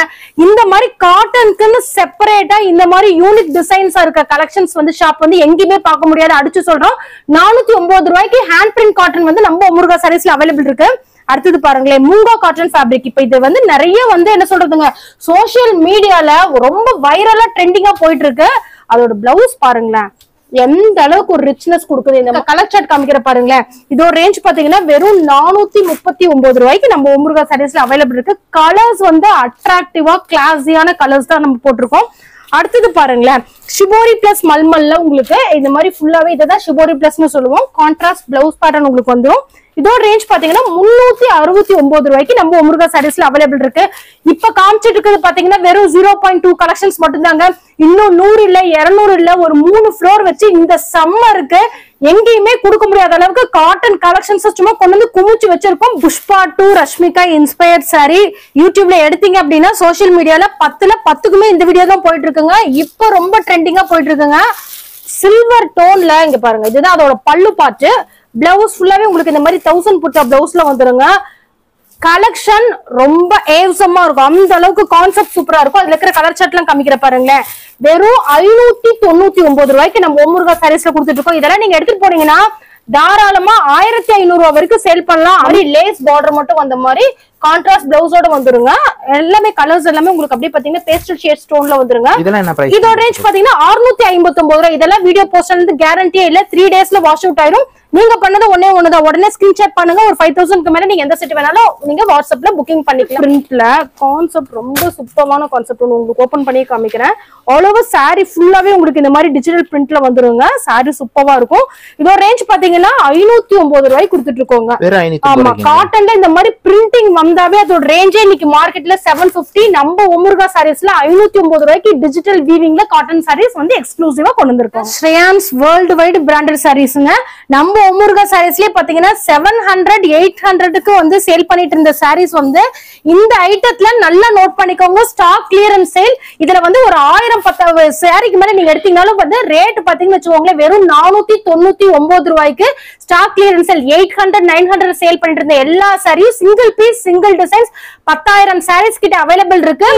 Speaker 1: இந்த மாதிரி காட்டனுக்குன்னு செப்பரேட்டா இந்த மாதிரி யூனிக் டிசைன்ஸா இருக்க கலெக்ஷன்ஸ் வந்து ஷாப் வந்து எங்கேயுமே பார்க்க முடியாது. அடிச்சு சொல்றோம். 409 ரூபாய்க்கு ஹேண்ட் பிரிண்ட் காட்டன் வந்து நம்ம முருகா சாரீஸ்ல அவைலபிள் இருக்கு. அடுத்தது பாருங்களேன், மூங்கா காட்டன் ஃபேப்ரிக். இப்ப இது வந்து நிறைய வந்து என்ன சொல்றதுங்க, சோசியல் மீடியால ரொம்ப வைரலா ட்ரெண்டிங்கா போயிட்டு இருக்கு. அதோட பிளவுஸ் பாருங்களேன் எந்த அளவுக்கு ஒரு ரிச்னஸ் கொடுக்குது. இந்த கலர் சார்ட் காமிக்கிற பாருங்களேன். இதோட ரேஞ்ச் பாத்தீங்கன்னா வெறும் 439 ரூபாய்க்கு நம்ம முருகா சாரீஸ்ல அவைலபிள் இருக்கு. கலர்ஸ் வந்து அட்ராக்டிவா கிளாஸியான கலர்ஸ் தான் நம்ம போட்டிருக்கோம். அடுத்தது பாருங்களேன், ஷிபோரி பிளஸ் மல்மல்ல உங்களுக்கு இந்த மாதிரி ஃபுல்லாவே இதான் ஷிபோரி பிளஸ்னு சொல்லுவோம். கான்ட்ராஸ்ட் பிளவுஸ் பேட்டர்ன் உங்களுக்கு வந்துடும். இதோட ரேஞ்ச் பாத்தீங்கன்னா 369 ரூபாய்க்கு நம்ம முருகா சாரீஸ்ல அவைலபிள் இருக்கு. இப்ப காமிச்சிட்டு இருக்கிறது பாத்தீங்கன்னா வெறும் 0.2 கலெக்ஷன்ஸ் மட்டும் தாங்க. இன்னும் 100 இல்ல 200 இல்ல ஒரு 3 ஃப்ளோர் வச்சு இந்த சம்மருக்கு எங்கேயுமே கொடுக்க முடியாத அளவுக்கு காட்டன் கலெக்ஷன்ஸ் சும்மா கொண்டு வந்து குமிச்சு வச்சிருக்கோம். புஷ்பா 2 ரஷ்மிகா இன்ஸ்பயர்ட் சாரி யூடியூப்ல எடுத்தீங்க அப்படின்னா சோசியல் மீடியால 10ல 10க்குமே இந்த வீடியோ தான் போயிட்டு இருக்குங்க. இப்ப ரொம்ப ட்ரெண்டிங்கா போயிட்டு இருக்குங்க. சில்வர் டோன்ல இங்க பாருங்க, இதுதான் அதோட பல்லு பாட்டு. பிளவுஸ் ஃபுல்லாவே உங்களுக்கு இந்த மாதிரி 1000 புட்டா பிளவுஸ்ல வந்துருங்க. கலெக்ஷன் ரொம்ப ஏவசமா இருக்கும். அந்த அளவுக்கு கான்செப்ட் சூப்பரா இருக்கும். அதுல இருக்கிற கலர் சார்ட் எல்லாம் காமிக்கிற பாருங்களேன். வெறும் 599 ரூபாய்க்கு நம்ம முருகா சாரீஸ்ல கொடுத்துட்டு இருக்கோம். இதெல்லாம் நீங்க எடுத்துட்டு போனீங்கன்னா தாராளமா 1500 ரூபாய் வரைக்கும் சேல் பண்ணலாம். அப்படி லேஸ் பார்டர் மட்டும் வந்த மாதிரி கான்ட்ராஸ்ட் பிளவுஸோட வந்துருங்க. எல்லாமே கலர்ஸ் எல்லாமே உங்களுக்கு அப்படியே பாத்தீங்கன்னா பேஸ்டல் ஷேட் ஸ்டோன்ல வந்துருங்க. இதோட ரேஞ்ச் பாத்தீங்கன்னா 659 ரூபாய். இதெல்லாம் வீடியோ போஸ்ட்ல இருந்து கேரண்டியே இல்ல. 3 டேஸ்ல வாஷ் அவுட் ஆயிரும். நீங்க பண்ணது ஒண்ணுதான். உடனே ஸ்கிரீன்ஷாட் பண்ணுங்க. ஒரு 5000க்கு மேல நீங்க எந்த செட் வேணாலும் நீங்க வாட்ஸ்அப்ல புக்கிங் பண்ணிக்கலாம். பிரிண்ட்ல கான்செப்ட் ரொம்ப சூப்பரான கான்செப்ட் உங்களுக்கு ஓபன் பண்ணி காமிக்கிறேன். ஆல் ஓவர் சாரி ஃபுல்லாவே உங்களுக்கு இந்த மாதிரி டிஜிட்டல் பிரிண்ட்ல வந்துருங்க. சாரி சூப்பரா இருக்கும். இதோட ரேஞ்ச் பாத்தீங்கன்னா 509 ரூபாய் கொடுத்துட்டு இருக்கோங்க. ஆமா காட்டன்ல இந்த மாதிரி பிரிண்டிங் வந்தாவே அதோட ரேஞ்சே இன்னைக்கு மார்க்கெட்ல 750. நம்ம முருகா சாரீஸ்ல 509 ரூபாய்க்கு டிஜிட்டல் வீவிங்ல காட்டன் சாரீஸ் வந்து எக்ஸ்க்ளூசிவா கொண்டு வந்திருக்கோம். Shreyans world wide branded சாரீஸ்ங்க. நம்ம முருகா சாரீஸ்லயே பாத்தீங்கன்னா 700 800க்கு வந்து சேல் பண்ணிட்டு இருந்த சாரீஸ் வந்து இந்த ஐட்டத்துல நல்லா நோட் பண்ணிக்கோங்க. Stock clearance sale. இதுல வந்து ஒரு 1010 சாரிக்கு மேல நீங்க எடுத்தீங்கனாலும் வந்து ரேட் பாத்தீங்கன்னு வச்சுக்கோங்களேன் வெறும் 499 ரூபாய்க்கு ஸ்டாக் கிளியரன்ஸ் சேல். 800 900 சேல் பண்ணிட்டு இருந்த எல்லா saris single piece single designs 10,000 saris கிட்ட அவைலபிள் இருக்கு.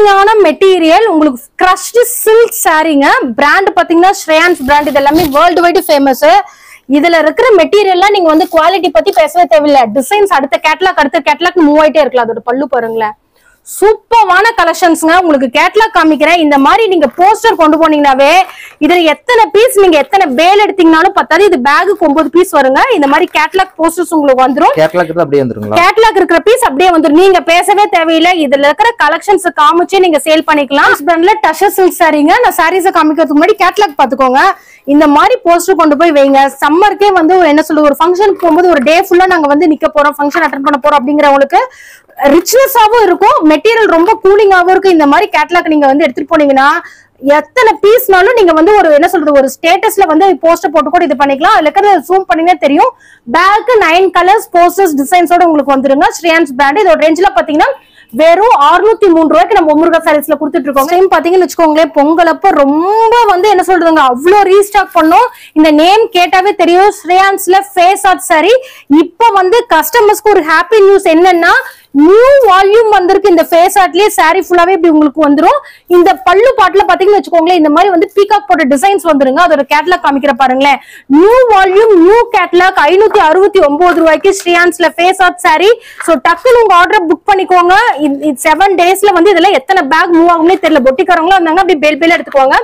Speaker 1: மெட்டீரியல் உங்களுக்கு கிரஷ்டு சில்க் சாரீங்க. பிராண்ட் பாத்தீங்கன்னா ஸ்ரேயான்ஸ் பிராண்ட். இது எல்லாமே வேர்ல்டு வைடு ஃபேமஸ். இதுல இருக்கிற மெட்டீரியல்லாம் நீங்க வந்து குவாலிட்டி பத்தி பேசவே தேவையில்லை. டிசைன்ஸ் அடுத்த கேட்லாக் மூவ் ஆயிட்டே இருக்கலாம். அதோட பல்லு பாருங்களேன் சூப்பரான கலெக்ஷன்ஸ்ங்க. உங்களுக்கு கேட்லாக் காமிக்கிறேன். இந்த மாதிரி நீங்க போஸ்டர் கொண்டு போனீங்கன்னாவே இதுல எத்தனை பீஸ் நீங்க எத்தனை பேல் எடுத்தீங்கனாலும் பத்தாது. இது பேக்கு 9 பீஸ் வருங்க. இந்த மாதிரி கேட்லாக் போஸ்டர்ஸ் உங்களுக்கு வந்துரும். கேட்லாக் இருக்கிற பீஸ் அப்படியே வந்துரும். நீங்க பேசவே தேவையில்லை. இதுல இருக்கிற கலெக்ஷன்ஸ் காமிச்சு நீங்க சேல் பண்ணிக்கலாம். பிராண்ட்ல டஷர் சில்க் சாரீங்க. நான் சாரீஸை காமிக்கிறதுக்கு முன்னாடி கேட்லாக் பாத்துக்கோங்க. இந்த மாதிரி போஸ்டர் கொண்டு போய் வைங்க. சம்மருக்கே வந்து என்ன சொல்லுது, ஒரு ஃபங்க்ஷன் போகும்போது ஒரு டே ஃபுல்லா நாங்க வந்து நிக்க போறோம், ஃபங்க்ஷன் அட்டெண்ட் பண்ண போறோம் அப்படிங்கிறவங்களுக்கு ரிச்னஸாவும் இருக்கும். மெட்டீரியல் ரொம்ப கூலிங்காவும் இருக்கும். இந்த மாதிரி கேட்லாக் நீங்க வந்து எடுத்துட்டு போனீங்கன்னா எத்தனை பீஸ்னாலும் நீங்க வந்து ஒரு என்ன சொல்றது ஒரு ஸ்டேட்டஸ்ல வந்து போஸ்டர் போட்டு கூட இது பண்ணிக்கலாம். அதுல இருக்கிறது ஜூம் பண்ணீங்கன்னா தெரியும். பேக் 9 கலர்ஸ் போஸ்டர்ஸ் டிசைன்ஸோட உங்களுக்கு வந்துருங்க. ஸ்ரேயான்ஸ் பிராண்ட். இதோட ரேஞ்ச்ல பாத்தீங்கன்னா வெறும் 603 ரூபாய்க்கு நம்ம முருகா சாரீஸ்ல கொடுத்துட்டு இருக்கோம். சேம் பாத்தீங்கன்னு வச்சுக்கோங்களேன், பொங்கல் அப்ப ரொம்ப வந்து என்ன சொல்றதுங்க அவ்வளோ ரீஸ்டாக் பண்ணோம். இந்த நேம் கேட்டாவே தெரியும், ஸ்ரேயான்ஸ்ல ஃபேஸ் ஆர்ட் சாரி. இப்ப வந்து கஸ்டமர்ஸ்க்கு ஒரு ஹாப்பி நியூஸ் என்னன்னா நியூ வால்யூம் வந்திருக்கு இந்த ஃபேஸ் ஆர்ட்லயே சாரி ஃபுல்லாவே இப்படி உங்களுக்கு வந்துரும். இந்த பல்லு பாட்டுல பாத்தீங்கன்னு வச்சுக்கோங்களேன், இந்த மாதிரி வந்து பீகாக் போட்ட டிசைன்ஸ் வந்துருங்க. அதோட கேட்லாக் காமிக்கிற பாருங்களேன். நியூ வால்யூம் நியூ கேட்லாக் 569 ரூபாய்க்கு ஸ்ரீயான்ஸ்ல ஃபேஸ் ஆர்ட் சாரி. சோ டக்குனு உங்க ஆர்டர் புக் பண்ணிக்கோங்க. 7 டேஸ்ல வந்து இதுல எத்தனை பேக் மூவ் ஆகும்னே தெரியல. பொட்டிக்காரங்களும் வந்தாங்க அப்படி பேல் பேல எடுத்துக்கோங்க.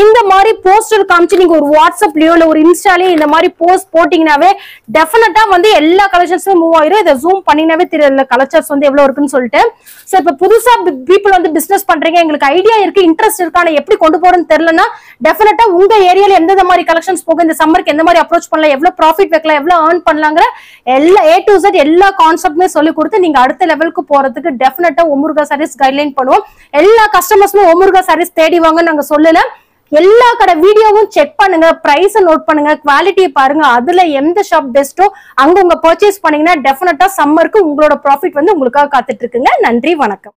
Speaker 1: இந்த மாதிரி போஸ்டர் காமிச்சு நீங்க ஒரு வாட்ஸ்அப்லயோ இல்ல ஒரு இன்ஸ்டாலயோ இந்த மாதிரி போஸ்ட் போட்டீங்கன்னாவே டெஃபினட்டா வந்து எல்லா கலெக்ஷன்ஸும் மூவ் ஆயிரும். இதை ஜூம் பண்ணினாவே தெரியல கலெக்ஷன்ஸ் வந்து எவ்வளவு இருக்குன்னு சொல்லிட்டு. சோ இப்ப புதுசா பீப்புள் வந்து பிசினஸ் பண்றீங்க, எங்களுக்கு ஐடியா இருக்கு, இன்ட்ரெஸ்ட் இருக்கு, ஆனா எப்படி கொண்டு போறதுன்னு தெரியலன்னா டெஃபினட்டா உங்க ஏரியால எந்த மாதிரி கலெக்ஷன்ஸ் போகும், இந்த சம்மருக்கு எந்த மாதிரி அப்ரோச் பண்ணலாம், எவ்வளவு ப்ராஃபிட் வைக்கலாம், எவ்வளவு ஏர்ன் பண்ணலாங்கிற எல்லா A to Z எல்லா கான்செப்ட்மே சொல்லி கொடுத்து நீங்க அடுத்த லெவலுக்கு போறதுக்கு டெஃபினட்டா ஓமுருகா சாரீஸ் கைட்லைன் பண்ணுவோம். எல்லா கஸ்டமர்ஸுமே ஓமுருகா சாரீஸ் தேடி வாங்க நாங்க சொல்லல. எல்லா கடை வீடியோவும் செக் பண்ணுங்க, பிரைஸ் நோட் பண்ணுங்க, குவாலிட்டியை பாருங்க. அதுல எந்த ஷாப் பெஸ்ட்டோ அங்க உங்க பர்ச்சேஸ் பண்ணீங்கன்னா டெஃபினட்டா சம்மருக்கு உங்களோட ப்ராஃபிட் வந்து உங்களுக்காக காத்துட்டு இருக்குங்க. நன்றி, வணக்கம்.